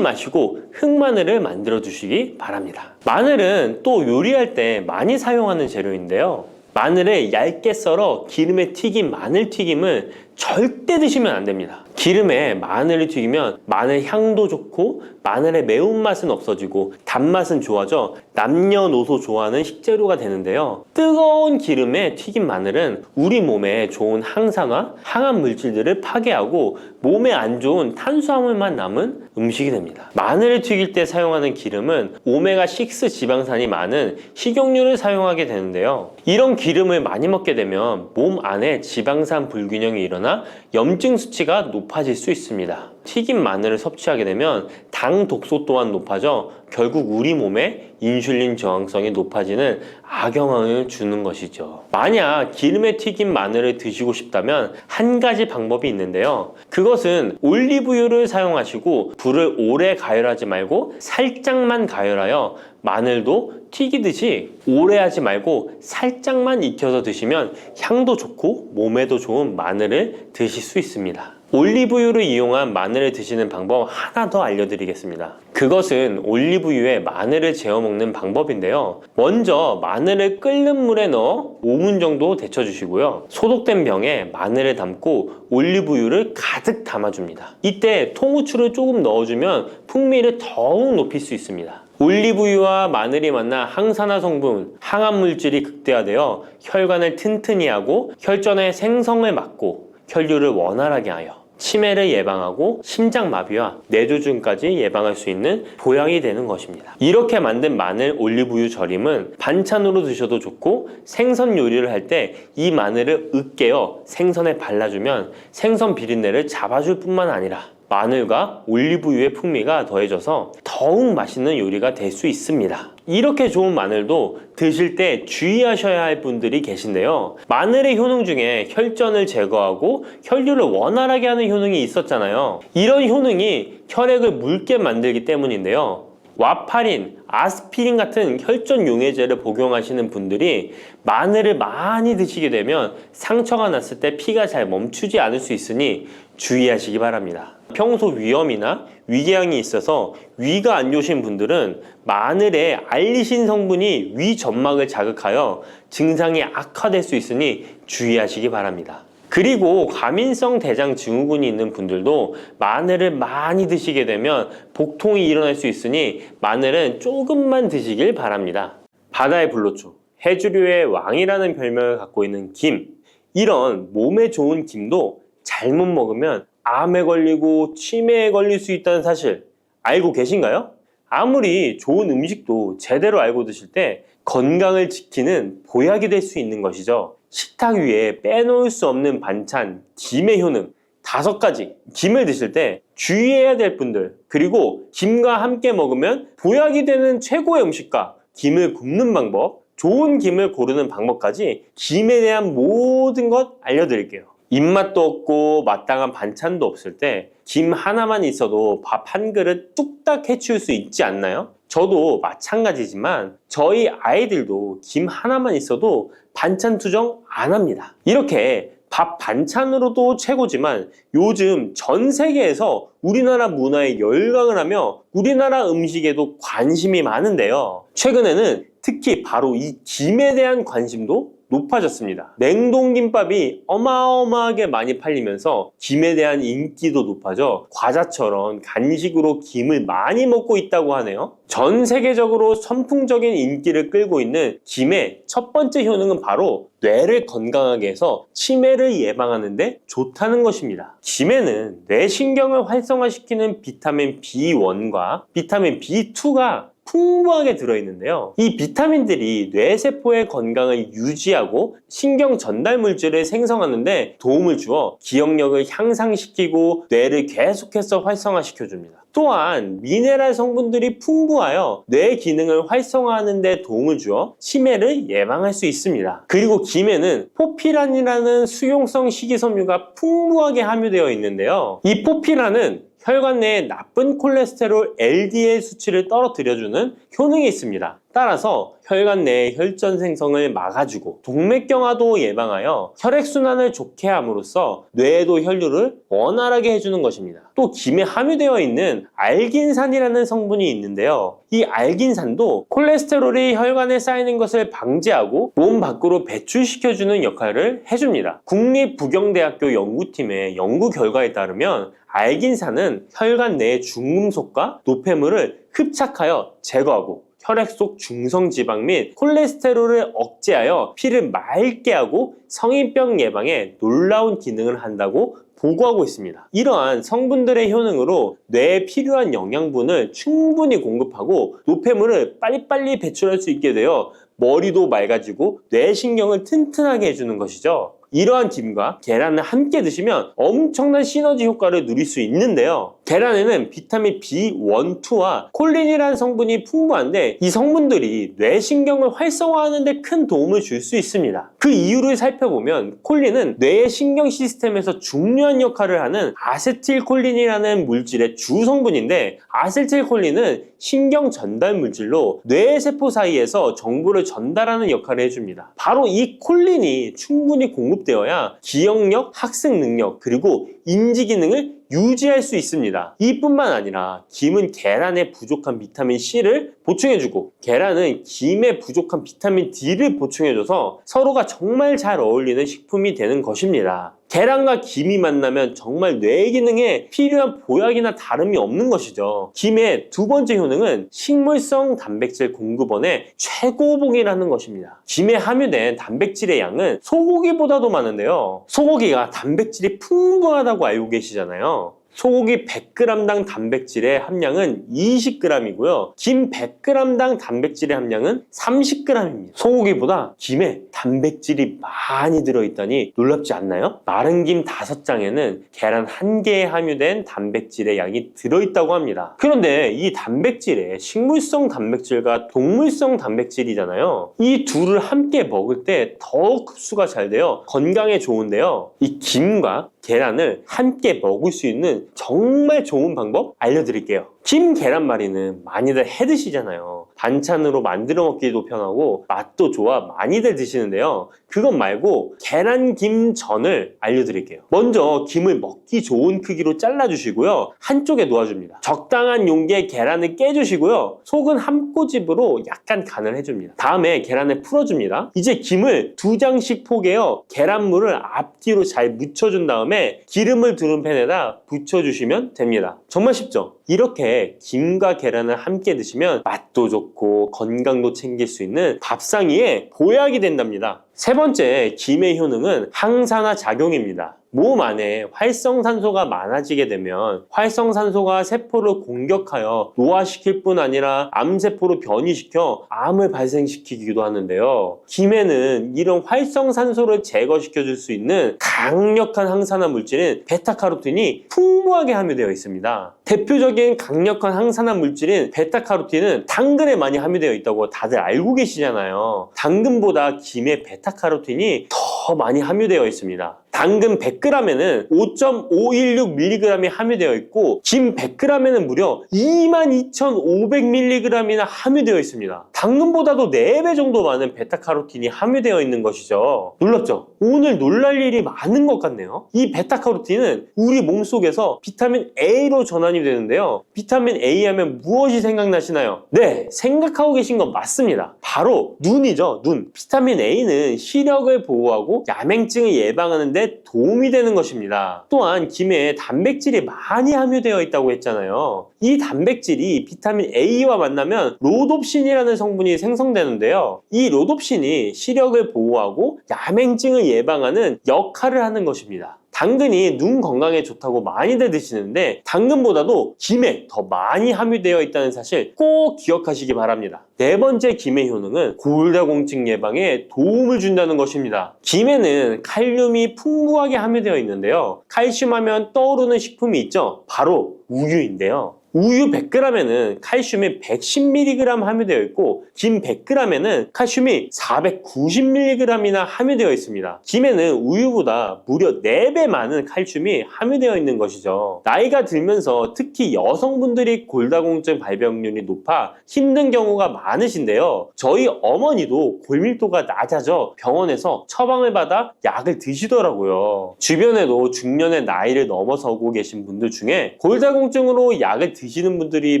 마시고 흑마늘을 만들어 주시기 바랍니다. 마늘은 또 요리할 때 많이 사용하는 재료인데요. 마늘을 얇게 썰어 기름에 튀긴 마늘 튀김을 절대 드시면 안 됩니다. 기름에 마늘을 튀기면 마늘 향도 좋고 마늘의 매운맛은 없어지고 단맛은 좋아져 남녀노소 좋아하는 식재료가 되는데요. 뜨거운 기름에 튀긴 마늘은 우리 몸에 좋은 항산화, 항암 물질들을 파괴하고 몸에 안 좋은 탄수화물만 남은 음식이 됩니다. 마늘을 튀길 때 사용하는 기름은 오메가6 지방산이 많은 식용유를 사용하게 되는데요. 이런 기름을 많이 먹게 되면 몸 안에 지방산 불균형이 일어나 염증 수치가 높아질 수 있습니다. 튀긴 마늘을 섭취하게 되면 당 독소 또한 높아져 결국 우리 몸에 인슐린 저항성이 높아지는 악영향을 주는 것이죠. 만약 기름에 튀긴 마늘을 드시고 싶다면 한 가지 방법이 있는데요. 그것은 올리브유를 사용하시고 불을 오래 가열하지 말고 살짝만 가열하여 마늘도 튀기듯이 오래 하지 말고 살짝만 익혀서 드시면 향도 좋고 몸에도 좋은 마늘을 드실 수 있습니다. 올리브유를 이용한 마늘을 드시는 방법 하나 더 알려드리겠습니다. 그것은 올리브유에 마늘을 재워 먹는 방법인데요. 먼저 마늘을 끓는 물에 넣어 5분 정도 데쳐주시고요. 소독된 병에 마늘을 담고 올리브유를 가득 담아줍니다. 이때 통후추를 조금 넣어주면 풍미를 더욱 높일 수 있습니다. 올리브유와 마늘이 만나 항산화 성분, 항암 물질이 극대화되어 혈관을 튼튼히 하고 혈전의 생성을 막고 혈류를 원활하게 하여 치매를 예방하고 심장마비와 뇌졸중까지 예방할 수 있는 보약이 되는 것입니다. 이렇게 만든 마늘 올리브유 절임은 반찬으로 드셔도 좋고 생선 요리를 할 때 이 마늘을 으깨어 생선에 발라주면 생선 비린내를 잡아줄 뿐만 아니라 마늘과 올리브유의 풍미가 더해져서 더욱 맛있는 요리가 될 수 있습니다. 이렇게 좋은 마늘도 드실 때 주의하셔야 할 분들이 계신데요. 마늘의 효능 중에 혈전을 제거하고 혈류를 원활하게 하는 효능이 있었잖아요. 이런 효능이 혈액을 묽게 만들기 때문인데요. 와파린, 아스피린 같은 혈전 용해제를 복용하시는 분들이 마늘을 많이 드시게 되면 상처가 났을 때 피가 잘 멈추지 않을 수 있으니 주의하시기 바랍니다. 평소 위염이나 위궤양이 있어서 위가 안 좋으신 분들은 마늘에 알리신 성분이 위 점막을 자극하여 증상이 악화될 수 있으니 주의하시기 바랍니다. 그리고 과민성 대장 증후군이 있는 분들도 마늘을 많이 드시게 되면 복통이 일어날 수 있으니 마늘은 조금만 드시길 바랍니다. 바다의 불로초, 해조류의 왕이라는 별명을 갖고 있는 김, 이런 몸에 좋은 김도 잘못 먹으면 암에 걸리고 치매에 걸릴 수 있다는 사실 알고 계신가요? 아무리 좋은 음식도 제대로 알고 드실 때 건강을 지키는 보약이 될 수 있는 것이죠. 식탁 위에 빼놓을 수 없는 반찬, 김의 효능 5가지. 김을 드실 때 주의해야 될 분들, 그리고 김과 함께 먹으면 보약이 되는 최고의 음식과 김을 굽는 방법, 좋은 김을 고르는 방법까지 김에 대한 모든 것 알려드릴게요. 입맛도 없고 마땅한 반찬도 없을 때 김 하나만 있어도 밥 한 그릇 뚝딱 해치울 수 있지 않나요? 저도 마찬가지지만 저희 아이들도 김 하나만 있어도 반찬 투정 안 합니다. 이렇게 밥 반찬으로도 최고지만 요즘 전 세계에서 우리나라 문화에 열광을 하며 우리나라 음식에도 관심이 많은데요. 최근에는 특히 바로 이 김에 대한 관심도 높아졌습니다. 냉동김밥이 어마어마하게 많이 팔리면서 김에 대한 인기도 높아져 과자처럼 간식으로 김을 많이 먹고 있다고 하네요. 전 세계적으로 선풍적인 인기를 끌고 있는 김의 첫 번째 효능은 바로 뇌를 건강하게 해서 치매를 예방하는 데 좋다는 것입니다. 김에는 뇌신경을 활성화시키는 비타민 B1과 비타민 B2가 풍부하게 들어있는데요. 이 비타민들이 뇌세포의 건강을 유지하고 신경 전달 물질을 생성하는데 도움을 주어 기억력을 향상시키고 뇌를 계속해서 활성화시켜줍니다. 또한 미네랄 성분들이 풍부하여 뇌 기능을 활성화하는 데 도움을 주어 치매를 예방할 수 있습니다. 그리고 김에는 포피란이라는 수용성 식이섬유가 풍부하게 함유되어 있는데요. 이 포피란은 혈관 내에 나쁜 콜레스테롤 LDL 수치를 떨어뜨려주는 효능이 있습니다. 따라서 혈관 내의 혈전 생성을 막아주고 동맥경화도 예방하여 혈액순환을 좋게 함으로써 뇌에도 혈류를 원활하게 해주는 것입니다. 또 김에 함유되어 있는 알긴산이라는 성분이 있는데요. 이 알긴산도 콜레스테롤이 혈관에 쌓이는 것을 방지하고 몸 밖으로 배출시켜주는 역할을 해줍니다. 국립부경대학교 연구팀의 연구 결과에 따르면 알긴산은 혈관 내의 중금속과 노폐물을 흡착하여 제거하고 혈액 속 중성지방 및 콜레스테롤을 억제하여 피를 맑게 하고 성인병 예방에 놀라운 기능을 한다고 보고하고 있습니다. 이러한 성분들의 효능으로 뇌에 필요한 영양분을 충분히 공급하고 노폐물을 빨리빨리 배출할 수 있게 되어 머리도 맑아지고 뇌신경을 튼튼하게 해주는 것이죠. 이러한 김과 계란을 함께 드시면 엄청난 시너지 효과를 누릴 수 있는데요. 계란에는 비타민 B1, 2와 콜린이라는 성분이 풍부한데 이 성분들이 뇌신경을 활성화하는 데 큰 도움을 줄 수 있습니다. 그 이유를 살펴보면 콜린은 뇌의 신경 시스템에서 중요한 역할을 하는 아세틸콜린이라는 물질의 주 성분인데, 아세틸콜린은 신경 전달 물질로 뇌 세포 사이에서 정보를 전달하는 역할을 해줍니다. 바로 이 콜린이 충분히 공급되어야 기억력, 학습 능력, 그리고 인지 기능을 유지할 수 있습니다. 이뿐만 아니라 김은 계란에 부족한 비타민 C를 보충해주고 계란은 김에 부족한 비타민 D를 보충해줘서 서로가 정말 잘 어울리는 식품이 되는 것입니다. 계란과 김이 만나면 정말 뇌 기능에 필요한 보약이나 다름이 없는 것이죠. 김의 두 번째 효능은 식물성 단백질 공급원의 최고봉이라는 것입니다. 김에 함유된 단백질의 양은 소고기보다도 많은데요. 소고기가 단백질이 풍부하다고 알고 계시잖아요. 소고기 100g당 단백질의 함량은 20g이고요. 김 100g당 단백질의 함량은 30g입니다. 소고기보다 김에 단백질이 많이 들어있다니 놀랍지 않나요? 마른 김 5장에는 계란 1개에 함유된 단백질의 양이 들어있다고 합니다. 그런데 이 단백질에 식물성 단백질과 동물성 단백질이잖아요. 이 둘을 함께 먹을 때 더욱 흡수가 잘 되어 건강에 좋은데요. 이 김과 계란을 함께 먹을 수 있는 정말 좋은 방법 알려드릴게요. 김 계란말이는 많이들 해 드시잖아요. 반찬으로 만들어 먹기도 편하고 맛도 좋아 많이들 드시는데요. 그것 말고 계란김전을 알려드릴게요. 먼저 김을 먹기 좋은 크기로 잘라주시고요. 한쪽에 놓아줍니다. 적당한 용기에 계란을 깨주시고요. 속은 한 꼬집으로 약간 간을 해줍니다. 다음에 계란을 풀어줍니다. 이제 김을 2장씩 포개어 계란물을 앞뒤로 잘 묻혀준 다음에 기름을 두른 팬에다 부쳐주시면 됩니다. 정말 쉽죠? 이렇게 김과 계란을 함께 드시면 맛도 좋고 건강도 챙길 수 있는 밥상위에 보약이 된답니다. 세 번째, 김의 효능은 항산화 작용입니다. 몸 안에 활성산소가 많아지게 되면 활성산소가 세포를 공격하여 노화시킬 뿐 아니라 암세포로 변이시켜 암을 발생시키기도 하는데요. 김에는 이런 활성산소를 제거시켜 줄 수 있는 강력한 항산화 물질인 베타카로틴이 풍부하게 함유되어 있습니다. 대표적인 강력한 항산화 물질인 베타카로틴은 당근에 많이 함유되어 있다고 다들 알고 계시잖아요. 당근보다 김에 베타카로틴이 더 많이 함유되어 있습니다. 당근 100g에는 5.516mg이 함유되어 있고 김 100g에는 무려 22,500mg이나 함유되어 있습니다. 당근보다도 4배 정도 많은 베타카로틴이 함유되어 있는 것이죠. 놀랍죠? 오늘 놀랄 일이 많은 것 같네요. 이 베타카로틴은 우리 몸속에서 비타민 A로 전환이 되는데요. 비타민 A 하면 무엇이 생각나시나요? 네, 생각하고 계신 건 맞습니다. 바로 눈이죠, 눈. 비타민 A는 시력을 보호하고 야맹증을 예방하는 데 도움이 되는 것입니다. 또한 김에 단백질이 많이 함유되어 있다고 했잖아요. 이 단백질이 비타민 A와 만나면 로놉신이라는 성분이 생성되는데요. 이 로놉신이 시력을 보호하고 야맹증을 예방하는 역할을 하는 것입니다. 당근이 눈 건강에 좋다고 많이들 드시는데 당근보다도 김에 더 많이 함유되어 있다는 사실 꼭 기억하시기 바랍니다. 네 번째 김의 효능은 골다공증 예방에 도움을 준다는 것입니다. 김에는 칼륨이 풍부하게 함유되어 있는데요. 칼슘 하면 떠오르는 식품이 있죠. 바로 우유인데요. 우유 100g에는 칼슘이 110mg 함유되어 있고 김 100g에는 칼슘이 490mg이나 함유되어 있습니다. 김에는 우유보다 무려 4배 많은 칼슘이 함유되어 있는 것이죠. 나이가 들면서 특히 여성분들이 골다공증 발병률이 높아 힘든 경우가 많으신데요. 저희 어머니도 골밀도가 낮아져 병원에서 처방을 받아 약을 드시더라고요. 주변에도 중년의 나이를 넘어서고 계신 분들 중에 골다공증으로 약을 드시는 분들이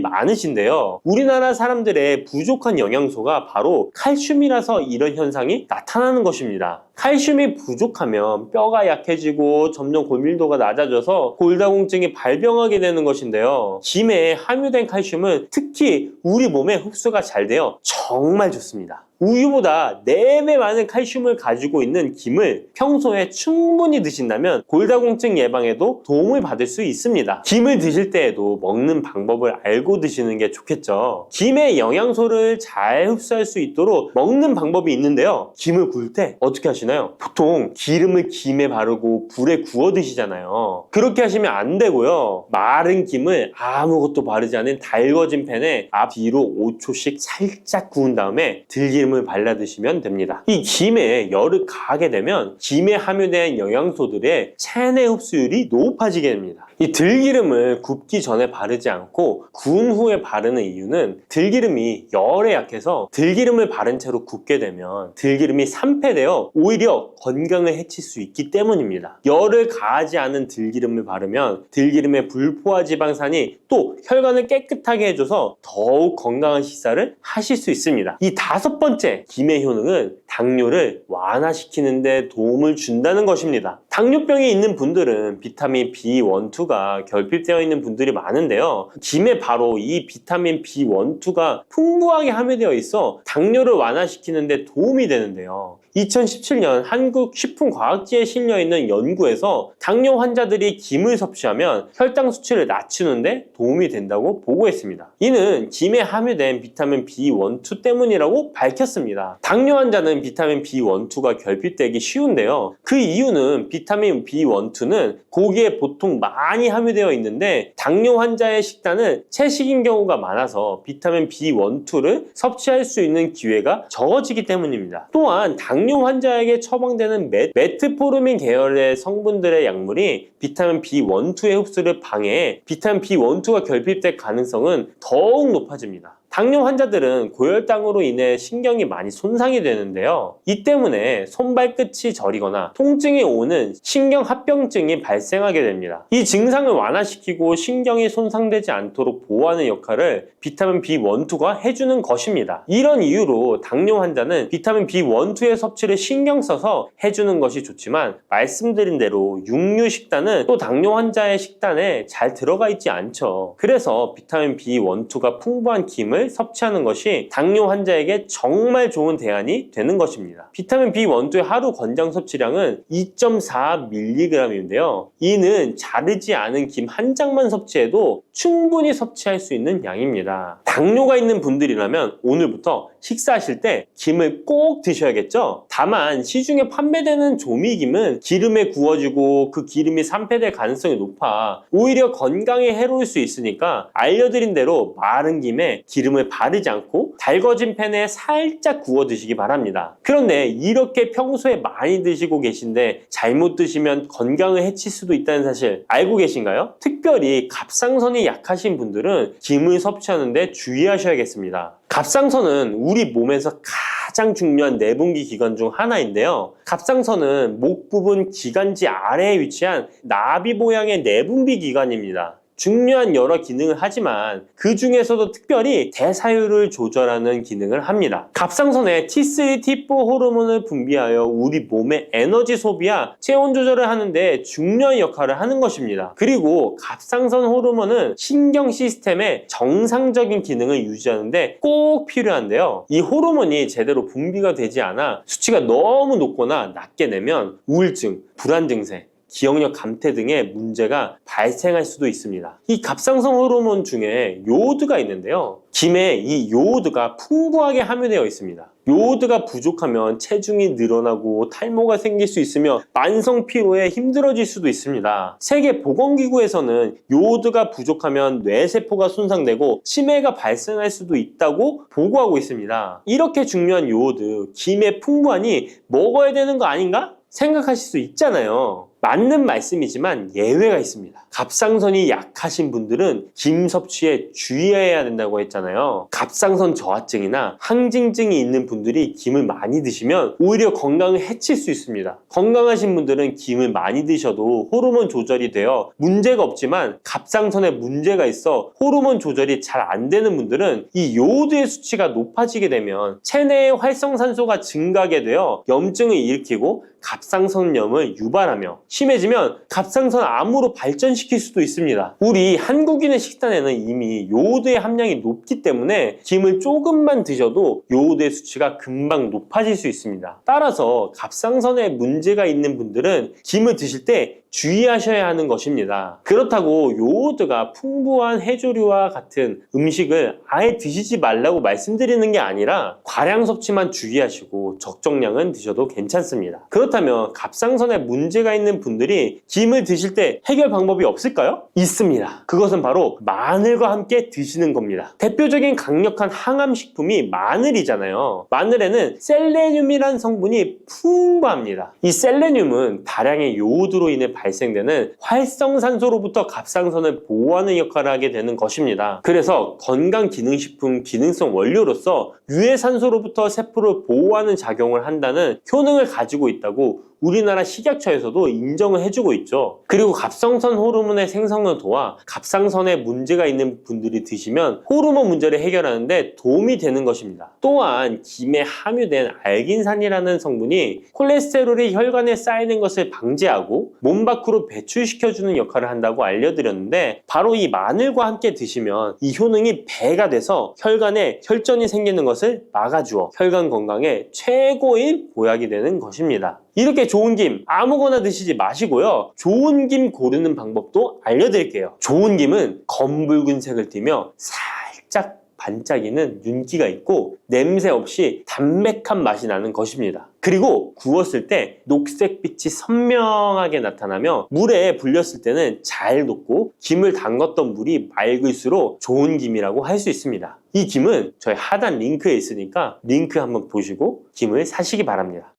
많으신데요. 우리나라 사람들의 부족한 영양소가 바로 칼슘이라서 이런 현상이 나타나는 것입니다. 칼슘이 부족하면 뼈가 약해지고 점점 골밀도가 낮아져서 골다공증이 발병하게 되는 것인데요. 김에 함유된 칼슘은 특히 우리 몸에 흡수가 잘 되어 정말 좋습니다. 우유보다 4배 많은 칼슘을 가지고 있는 김을 평소에 충분히 드신다면 골다공증 예방에도 도움을 받을 수 있습니다. 김을 드실 때에도 먹는 방법을 알고 드시는 게 좋겠죠. 김의 영양소를 잘 흡수할 수 있도록 먹는 방법이 있는데요. 김을 구울 때 어떻게 하시나요? 보통 기름을 김에 바르고 불에 구워 드시잖아요. 그렇게 하시면 안 되고요. 마른 김을 아무것도 바르지 않은 달궈진 팬에 앞뒤로 5초씩 살짝 구운 다음에 들기름을 발라 드시면 됩니다. 이 김에 열을 가하게 되면 김에 함유된 영양소들의 체내 흡수율이 높아지게 됩니다. 이 들기름을 굽기 전에 바르지 않고 구운 후에 바르는 이유는 들기름이 열에 약해서 들기름을 바른 채로 굽게 되면 들기름이 산패되어 오히려 건강을 해칠 수 있기 때문입니다. 열을 가하지 않은 들기름을 바르면 들기름의 불포화 지방산이 또 혈관을 깨끗하게 해줘서 더욱 건강한 식사를 하실 수 있습니다. 이 5번째 김의 효능은 당뇨를 완화시키는 데 도움을 준다는 것입니다. 당뇨병이 있는 분들은 비타민 B1, 2가 결핍되어 있는 분들이 많은데요. 김에 바로 이 비타민 B1, 2가 풍부하게 함유되어 있어 당뇨를 완화시키는 데 도움이 되는데요. 2017년 한국식품과학지에 실려있는 연구에서 당뇨 환자들이 김을 섭취하면 혈당 수치를 낮추는데 도움이 된다고 보고했습니다. 이는 김에 함유된 비타민 B1, 2 때문이라고 밝혔습니다. 당뇨 환자는 비타민 B1, 2가 결핍되기 쉬운데요. 그 이유는 비타민 B1, 2는 고기에 보통 많이 함유되어 있는데 당뇨 환자의 식단은 채식인 경우가 많아서 비타민 B1, 2를 섭취할 수 있는 기회가 적어지기 때문입니다. 또한 당뇨 환자에게 처방되는 메트포르민 계열의 성분들의 약물이 비타민 B1, 2의 흡수를 방해해 비타민 B1, 2가 결핍될 가능성은 더욱 높아집니다. 당뇨 환자들은 고혈당으로 인해 신경이 많이 손상이 되는데요. 이 때문에 손발끝이 저리거나 통증이 오는 신경합병증이 발생하게 됩니다. 이 증상을 완화시키고 신경이 손상되지 않도록 보호하는 역할을 비타민 B1, 2가 해주는 것입니다. 이런 이유로 당뇨 환자는 비타민 B1, 2의 섭취를 신경 써서 해주는 것이 좋지만 말씀드린 대로 육류 식단은 또 당뇨 환자의 식단에 잘 들어가 있지 않죠. 그래서 비타민 B1, 2가 풍부한 김을 섭취하는 것이 당뇨 환자에게 정말 좋은 대안이 되는 것입니다. 비타민 B1, 2의 하루 권장 섭취량은 2.4mg인데요. 이는 자르지 않은 김 한 장만 섭취해도 충분히 섭취할 수 있는 양입니다. 당뇨가 있는 분들이라면 오늘부터 식사하실 때 김을 꼭 드셔야겠죠? 다만 시중에 판매되는 조미김은 기름에 구워지고 그 기름이 산패될 가능성이 높아 오히려 건강에 해로울 수 있으니까 알려드린 대로 마른 김에 기름을 바르지 않고 달궈진 팬에 살짝 구워 드시기 바랍니다. 그런데 이렇게 평소에 많이 드시고 계신데 잘못 드시면 건강을 해칠 수도 있다는 사실 알고 계신가요? 특별히 갑상선이 약하신 분들은 김을 섭취하는데 주의하셔야겠습니다. 갑상선은 우리 몸에서 가장 중요한 내분비 기관 중 하나인데요. 갑상선은 목 부분 기관지 아래에 위치한 나비 모양의 내분비 기관입니다. 중요한 여러 기능을 하지만 그 중에서도 특별히 대사율을 조절하는 기능을 합니다. 갑상선에 T3, T4 호르몬을 분비하여 우리 몸의 에너지 소비와 체온 조절을 하는데 중요한 역할을 하는 것입니다. 그리고 갑상선 호르몬은 신경 시스템의 정상적인 기능을 유지하는데 꼭 필요한데요. 이 호르몬이 제대로 분비가 되지 않아 수치가 너무 높거나 낮게 되면 우울증, 불안 증세, 기억력 감퇴 등의 문제가 발생할 수도 있습니다. 이 갑상선 호르몬 중에 요오드가 있는데요. 김에 이 요오드가 풍부하게 함유되어 있습니다. 요오드가 부족하면 체중이 늘어나고 탈모가 생길 수 있으며 만성 피로에 힘들어질 수도 있습니다. 세계보건기구에서는 요오드가 부족하면 뇌세포가 손상되고 치매가 발생할 수도 있다고 보고하고 있습니다. 이렇게 중요한 요오드, 김에 풍부하니 먹어야 되는 거 아닌가? 생각하실 수 있잖아요. 맞는 말씀이지만 예외가 있습니다. 갑상선이 약하신 분들은 김 섭취에 주의해야 된다고 했잖아요. 갑상선 저하증이나 항진증이 있는 분들이 김을 많이 드시면 오히려 건강을 해칠 수 있습니다. 건강하신 분들은 김을 많이 드셔도 호르몬 조절이 되어 문제가 없지만 갑상선에 문제가 있어 호르몬 조절이 잘 안 되는 분들은 이 요오드의 수치가 높아지게 되면 체내의 활성산소가 증가하게 되어 염증을 일으키고 갑상선염을 유발하며 심해지면 갑상선 암으로 발전시킬 수도 있습니다. 우리 한국인의 식단에는 이미 요오드의 함량이 높기 때문에 김을 조금만 드셔도 요오드의 수치가 금방 높아질 수 있습니다. 따라서 갑상선에 문제가 있는 분들은 김을 드실 때 주의하셔야 하는 것입니다. 그렇다고 요오드가 풍부한 해조류와 같은 음식을 아예 드시지 말라고 말씀드리는 게 아니라 과량 섭취만 주의하시고 적정량은 드셔도 괜찮습니다. 그렇다면 갑상선에 문제가 있는 분들이 김을 드실 때 해결 방법이 없을까요? 있습니다. 그것은 바로 마늘과 함께 드시는 겁니다. 대표적인 강력한 항암식품이 마늘이잖아요. 마늘에는 셀레늄이라는 성분이 풍부합니다. 이 셀레늄은 다량의 요오드로 인해 발생되는 활성산소로부터 갑상선을 보호하는 역할을 하게 되는 것입니다. 그래서 건강기능식품 기능성 원료로서 유해산소로부터 세포를 보호하는 작용을 한다는 효능을 가지고 있다고 우리나라 식약처에서도 인정을 해주고 있죠. 그리고 갑상선 호르몬의 생성을 도와 갑상선에 문제가 있는 분들이 드시면 호르몬 문제를 해결하는데 도움이 되는 것입니다. 또한 김에 함유된 알긴산이라는 성분이 콜레스테롤이 혈관에 쌓이는 것을 방지하고 몸 밖으로 배출시켜주는 역할을 한다고 알려드렸는데 바로 이 마늘과 함께 드시면 이 효능이 배가 돼서 혈관에 혈전이 생기는 것을 막아주어 혈관 건강에 최고의 보약이 되는 것입니다. 이렇게 좋은 김 아무거나 드시지 마시고요. 좋은 김 고르는 방법도 알려드릴게요. 좋은 김은 검붉은색을 띠며 살짝 반짝이는 윤기가 있고 냄새 없이 담백한 맛이 나는 것입니다. 그리고 구웠을 때 녹색빛이 선명하게 나타나며 물에 불렸을 때는 잘 녹고 김을 담궜던 물이 맑을수록 좋은 김이라고 할 수 있습니다. 이 김은 저희 하단 링크에 있으니까 링크 한번 보시고 김을 사시기 바랍니다.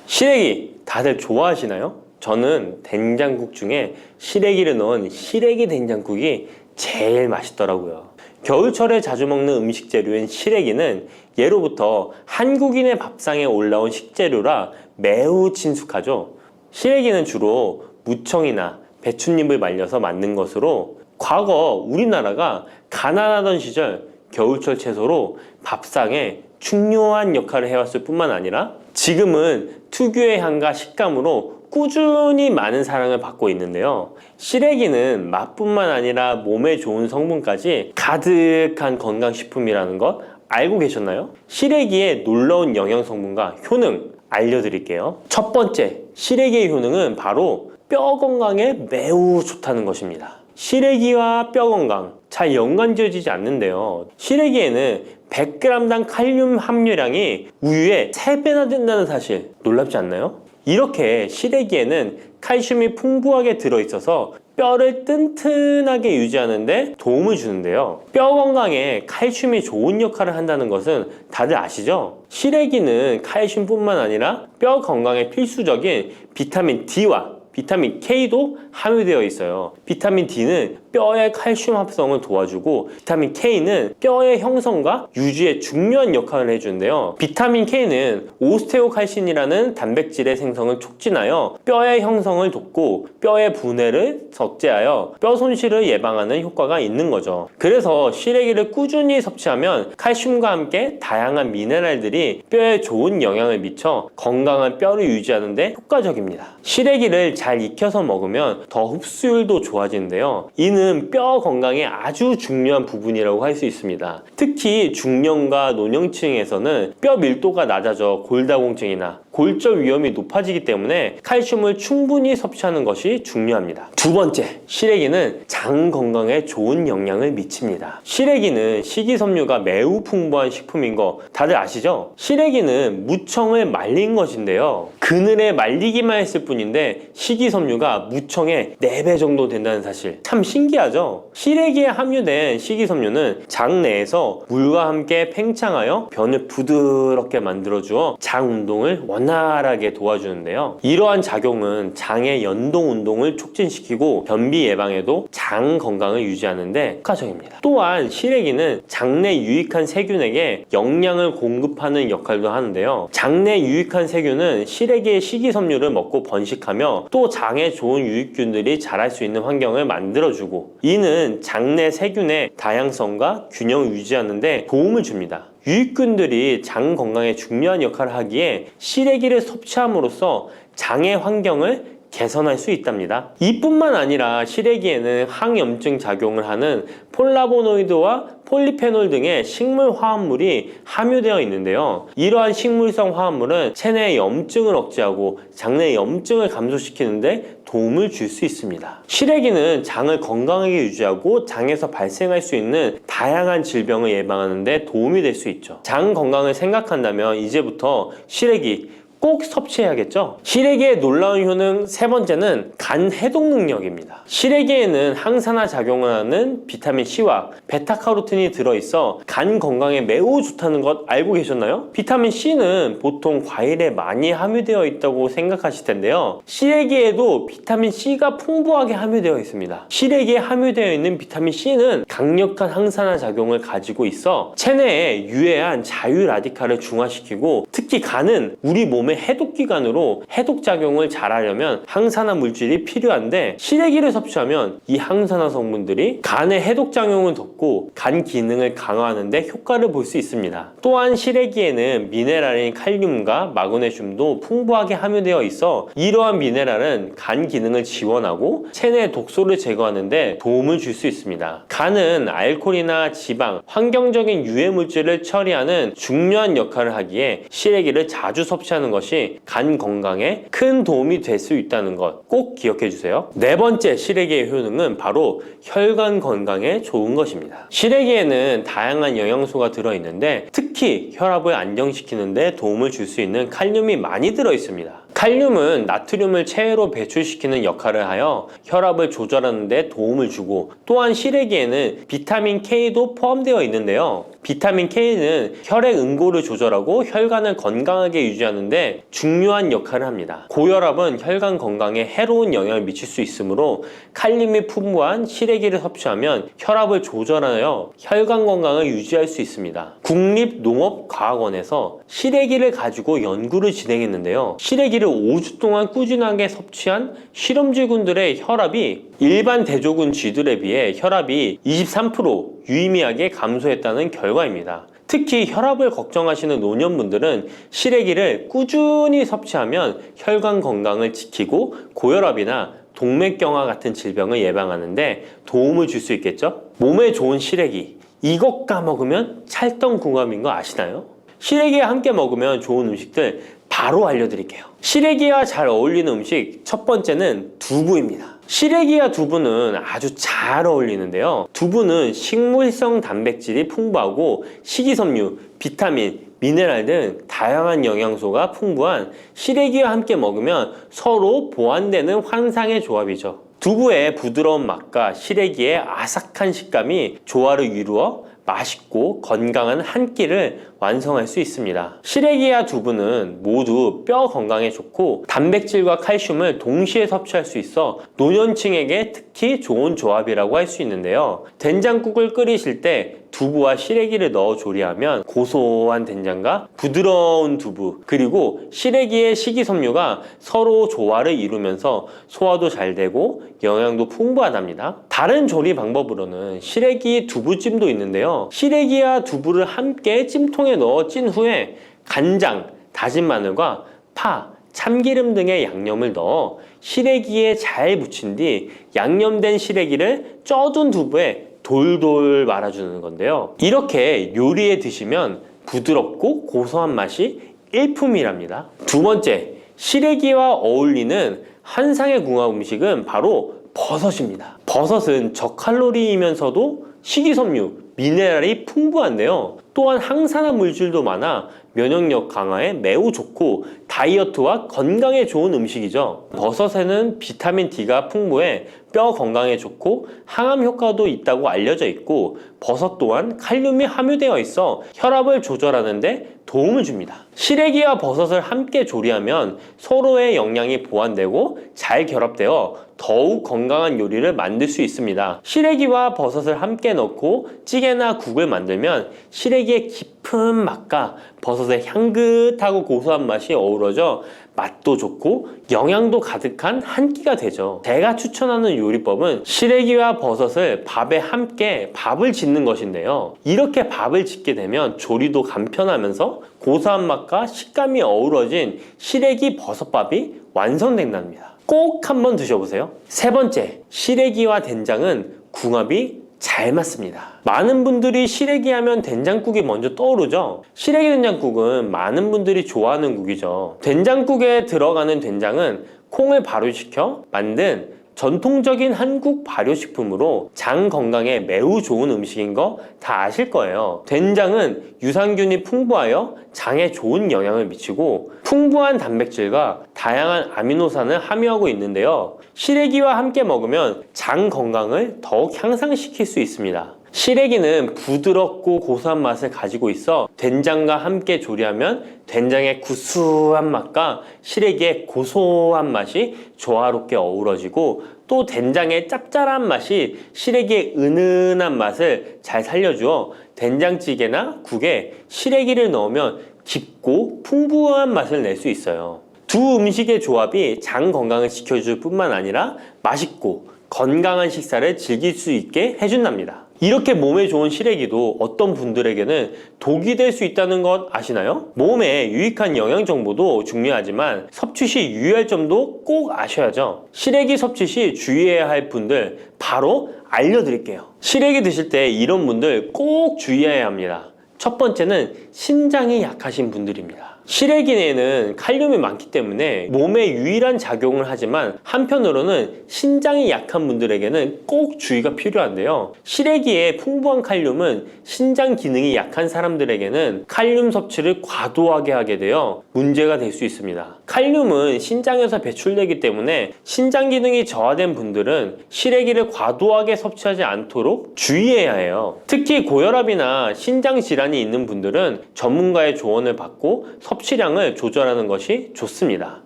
시래기 다들 좋아하시나요? 저는 된장국 중에 시래기를 넣은 시래기 된장국이 제일 맛있더라고요. 겨울철에 자주 먹는 음식 재료인 시래기는 예로부터 한국인의 밥상에 올라온 식재료라 매우 친숙하죠. 시래기는 주로 무청이나 배춧잎을 말려서 만든 것으로 과거 우리나라가 가난하던 시절 겨울철 채소로 밥상에 중요한 역할을 해왔을 뿐만 아니라 지금은 특유의 향과 식감으로 꾸준히 많은 사랑을 받고 있는데요. 시래기는 맛뿐만 아니라 몸에 좋은 성분까지 가득한 건강식품이라는 것 알고 계셨나요? 시래기의 놀라운 영양 성분과 효능 알려드릴게요. 첫 번째, 시래기의 효능은 바로 뼈 건강에 매우 좋다는 것입니다. 시래기와 뼈 건강 잘 연관지어지지 않는데요. 시래기에는 100g당 칼륨 함유량이 우유의 3배나 된다는 사실 놀랍지 않나요? 이렇게 시래기에는 칼슘이 풍부하게 들어있어서 뼈를 튼튼하게 유지하는 데 도움을 주는데요. 뼈 건강에 칼슘이 좋은 역할을 한다는 것은 다들 아시죠? 시래기는 칼슘뿐만 아니라 뼈 건강에 필수적인 비타민 D와 비타민 K도 함유되어 있어요. 비타민 D는 뼈의 칼슘 합성을 도와주고 비타민 K는 뼈의 형성과 유지에 중요한 역할을 해주는데요. 비타민 K는 오스테오칼신이라는 단백질의 생성을 촉진하여 뼈의 형성을 돕고 뼈의 분해를 억제하여 뼈 손실을 예방하는 효과가 있는 거죠. 그래서 시래기를 꾸준히 섭취하면 칼슘과 함께 다양한 미네랄들이 뼈에 좋은 영향을 미쳐 건강한 뼈를 유지하는 데 효과적입니다. 시래기를 잘 익혀서 먹으면 더 흡수율도 좋아지는데요. 이는 뼈 건강에 아주 중요한 부분이라고 할 수 있습니다. 특히 중년과 노년층에서는 뼈 밀도가 낮아져 골다공증이나 골절 위험이 높아지기 때문에 칼슘을 충분히 섭취하는 것이 중요합니다. 두 번째, 시래기는 장 건강에 좋은 영향을 미칩니다. 시래기는 식이섬유가 매우 풍부한 식품인 거 다들 아시죠? 시래기는 무청을 말린 것인데요. 그늘에 말리기만 했을 뿐인데 식이섬유가 무청의 4배 정도 된다는 사실 참 신기하죠? 시래기에 함유된 식이섬유는 장 내에서 물과 함께 팽창하여 변을 부드럽게 만들어주어 장 운동을 원활하게 도와주는데요. 이러한 작용은 장의 연동 운동을 촉진시키고 변비 예방에도 장 건강을 유지하는 데 효과적입니다. 또한 시래기는 장내 유익한 세균에게 영양을 공급하는 역할도 하는데요. 장내 유익한 세균은 시래기의 식이섬유를 먹고 번식하며 또 장에 좋은 유익균들이 자랄 수 있는 환경을 만들어주고 이는 장내 세균의 다양성과 균형을 유지하는 데 도움을 줍니다. 유익균들이 장 건강에 중요한 역할을 하기에 시래기를 섭취함으로써 장의 환경을 개선할 수 있답니다. 이뿐만 아니라 시래기에는 항염증 작용을 하는 폴라보노이드와 폴리페놀 등의 식물 화합물이 함유되어 있는데요. 이러한 식물성 화합물은 체내의 염증을 억제하고 장내 염증을 감소시키는데 도움을 줄 수 있습니다. 시래기는 장을 건강하게 유지하고 장에서 발생할 수 있는 다양한 질병을 예방하는 데 도움이 될 수 있죠. 장 건강을 생각한다면 이제부터 시래기 꼭 섭취해야겠죠? 시래기의 놀라운 효능 세 번째는 간 해독 능력입니다. 시래기에는 항산화 작용을 하는 비타민 C와 베타카로틴이 들어있어 간 건강에 매우 좋다는 것 알고 계셨나요? 비타민 C는 보통 과일에 많이 함유되어 있다고 생각하실 텐데요. 시래기에도 비타민 C가 풍부하게 함유되어 있습니다. 시래기에 함유되어 있는 비타민 C는 강력한 항산화 작용을 가지고 있어 체내에 유해한 자유 라디칼을 중화시키고 특히 간은 우리 몸의 해독기관으로 해독작용을 잘하려면 항산화 물질이 필요한데 시래기를 섭취하면 이 항산화 성분들이 간의 해독작용을 돕고 간 기능을 강화하는 데 효과를 볼 수 있습니다. 또한 시래기에는 미네랄인 칼륨과 마그네슘도 풍부하게 함유되어 있어 이러한 미네랄은 간 기능을 지원하고 체내 독소를 제거하는 데 도움을 줄 수 있습니다. 간은 알코올이나 지방, 환경적인 유해 물질을 처리하는 중요한 역할을 하기에 시래기를 자주 섭취하는 것이 간 건강에 큰 도움이 될 수 있다는 것 꼭 기억해 주세요. 네 번째 시래기의 효능은 바로 혈관 건강에 좋은 것입니다. 시래기에는 다양한 영양소가 들어있는데 특히 혈압을 안정시키는 데 도움을 줄 수 있는 칼륨이 많이 들어있습니다. 칼륨은 나트륨을 체외로 배출시키는 역할을 하여 혈압을 조절하는 데 도움을 주고 또한 시래기에는 비타민 K도 포함되어 있는데요. 비타민 K는 혈액 응고를 조절하고 혈관을 건강하게 유지하는 데 중요한 역할을 합니다. 고혈압은 혈관 건강에 해로운 영향을 미칠 수 있으므로 칼륨이 풍부한 시래기를 섭취하면 혈압을 조절하여 혈관 건강을 유지할 수 있습니다. 국립농업과학원에서 시래기를 가지고 연구를 진행했는데요. 시래기를 5주 동안 꾸준하게 섭취한 실험쥐군들의 혈압이 일반 대조군 쥐들에 비해 혈압이 23% 유의미하게 감소했다는 결과입니다. 특히 혈압을 걱정하시는 노년분들은 시래기를 꾸준히 섭취하면 혈관 건강을 지키고 고혈압이나 동맥경화 같은 질병을 예방하는데 도움을 줄 수 있겠죠? 몸에 좋은 시래기, 이것 까먹으면 찰떡궁합인 거 아시나요? 시래기와 함께 먹으면 좋은 음식들 바로 알려드릴게요. 시래기와 잘 어울리는 음식 첫 번째는 두부입니다. 시래기와 두부는 아주 잘 어울리는데요. 두부는 식물성 단백질이 풍부하고 식이섬유, 비타민, 미네랄 등 다양한 영양소가 풍부한 시래기와 함께 먹으면 서로 보완되는 환상의 조합이죠. 두부의 부드러운 맛과 시래기의 아삭한 식감이 조화를 이루어 맛있고 건강한 한 끼를 완성할 수 있습니다. 시래기와 두부는 모두 뼈 건강에 좋고 단백질과 칼슘을 동시에 섭취할 수 있어 노년층에게 특히 좋은 조합이라고 할 수 있는데요. 된장국을 끓이실 때 두부와 시래기를 넣어 조리하면 고소한 된장과 부드러운 두부 그리고 시래기의 식이섬유가 서로 조화를 이루면서 소화도 잘 되고 영양도 풍부하답니다. 다른 조리 방법으로는 시래기 두부찜도 있는데요. 시래기와 두부를 함께 찜통에 넣어 찐 후에 간장, 다진 마늘과 파, 참기름 등의 양념을 넣어 시래기에 잘 묻힌 뒤 양념된 시래기를 쪄둔 두부에 돌돌 말아주는 건데요. 이렇게 요리에 드시면 부드럽고 고소한 맛이 일품이랍니다. 두 번째, 시래기와 어울리는 환상의 궁합 음식은 바로 버섯입니다. 버섯은 저칼로리이면서도 식이섬유, 미네랄이 풍부한데요. 또한 항산화 물질도 많아 면역력 강화에 매우 좋고 다이어트와 건강에 좋은 음식이죠. 버섯에는 비타민 D가 풍부해 뼈 건강에 좋고 항암 효과도 있다고 알려져 있고 버섯 또한 칼륨이 함유되어 있어 혈압을 조절하는 데 도움을 줍니다. 시래기와 버섯을 함께 조리하면 서로의 영양이 보완되고 잘 결합되어 더욱 건강한 요리를 만들 수 있습니다. 시래기와 버섯을 함께 넣고 찌개나 국을 만들면 시래기의 깊은 맛과 버섯의 향긋하고 고소한 맛이 어우러져 맛도 좋고 영양도 가득한 한 끼가 되죠. 제가 추천하는 요리법은 시래기와 버섯을 밥에 함께 밥을 짓는 것인데요. 이렇게 밥을 짓게 되면 조리도 간편하면서 고소한 맛과 식감이 어우러진 시래기 버섯밥이 완성된답니다. 꼭 한번 드셔보세요. 세 번째, 시래기와 된장은 궁합이 잘 맞습니다. 많은 분들이 시래기 하면 된장국이 먼저 떠오르죠. 시래기 된장국은 많은 분들이 좋아하는 국이죠. 된장국에 들어가는 된장은 콩을 발효시켜 만든 전통적인 한국 발효식품으로 장 건강에 매우 좋은 음식인 거 다 아실 거예요. 된장은 유산균이 풍부하여 장에 좋은 영향을 미치고 풍부한 단백질과 다양한 아미노산을 함유하고 있는데요. 시래기와 함께 먹으면 장 건강을 더욱 향상시킬 수 있습니다. 시래기는 부드럽고 고소한 맛을 가지고 있어 된장과 함께 조리하면 된장의 구수한 맛과 시래기의 고소한 맛이 조화롭게 어우러지고 또 된장의 짭짤한 맛이 시래기의 은은한 맛을 잘 살려주어 된장찌개나 국에 시래기를 넣으면 깊고 풍부한 맛을 낼 수 있어요. 두 음식의 조합이 장 건강을 지켜줄 뿐만 아니라 맛있고 건강한 식사를 즐길 수 있게 해준답니다. 이렇게 몸에 좋은 시래기도 어떤 분들에게는 독이 될 수 있다는 것 아시나요? 몸에 유익한 영양 정보도 중요하지만 섭취 시 유의할 점도 꼭 아셔야죠. 시래기 섭취 시 주의해야 할 분들 바로 알려드릴게요. 시래기 드실 때 이런 분들 꼭 주의해야 합니다. 첫 번째는 신장이 약하신 분들입니다. 시래기에는 칼륨이 많기 때문에 몸에 유일한 작용을 하지만 한편으로는 신장이 약한 분들에게는 꼭 주의가 필요한데요. 시래기의 풍부한 칼륨은 신장 기능이 약한 사람들에게는 칼륨 섭취를 과도하게 하게 되어 문제가 될 수 있습니다. 칼륨은 신장에서 배출되기 때문에 신장 기능이 저하된 분들은 시래기를 과도하게 섭취하지 않도록 주의해야 해요. 특히 고혈압이나 신장 질환이 있는 분들은 전문가의 조언을 받고 섭취량을 조절하는 것이 좋습니다.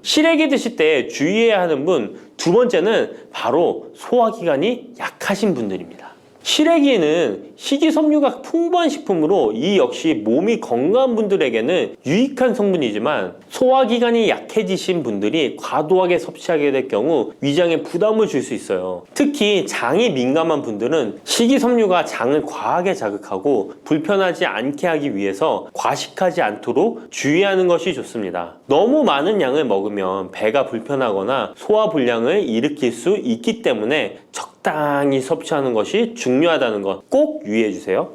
시래기 드실 때 주의해야 하는 분 두 번째는 바로 소화기관이 약하신 분들입니다. 시래기는 식이섬유가 풍부한 식품으로 이 역시 몸이 건강한 분들에게는 유익한 성분이지만 소화기관이 약해지신 분들이 과도하게 섭취하게 될 경우 위장에 부담을 줄 수 있어요. 특히 장이 민감한 분들은 식이섬유가 장을 과하게 자극하고 불편하지 않게 하기 위해서 과식하지 않도록 주의하는 것이 좋습니다. 너무 많은 양을 먹으면 배가 불편하거나 소화불량을 일으킬 수 있기 때문에 적당히 섭취하는 것이 중요하다는 것 꼭 유의해 주세요.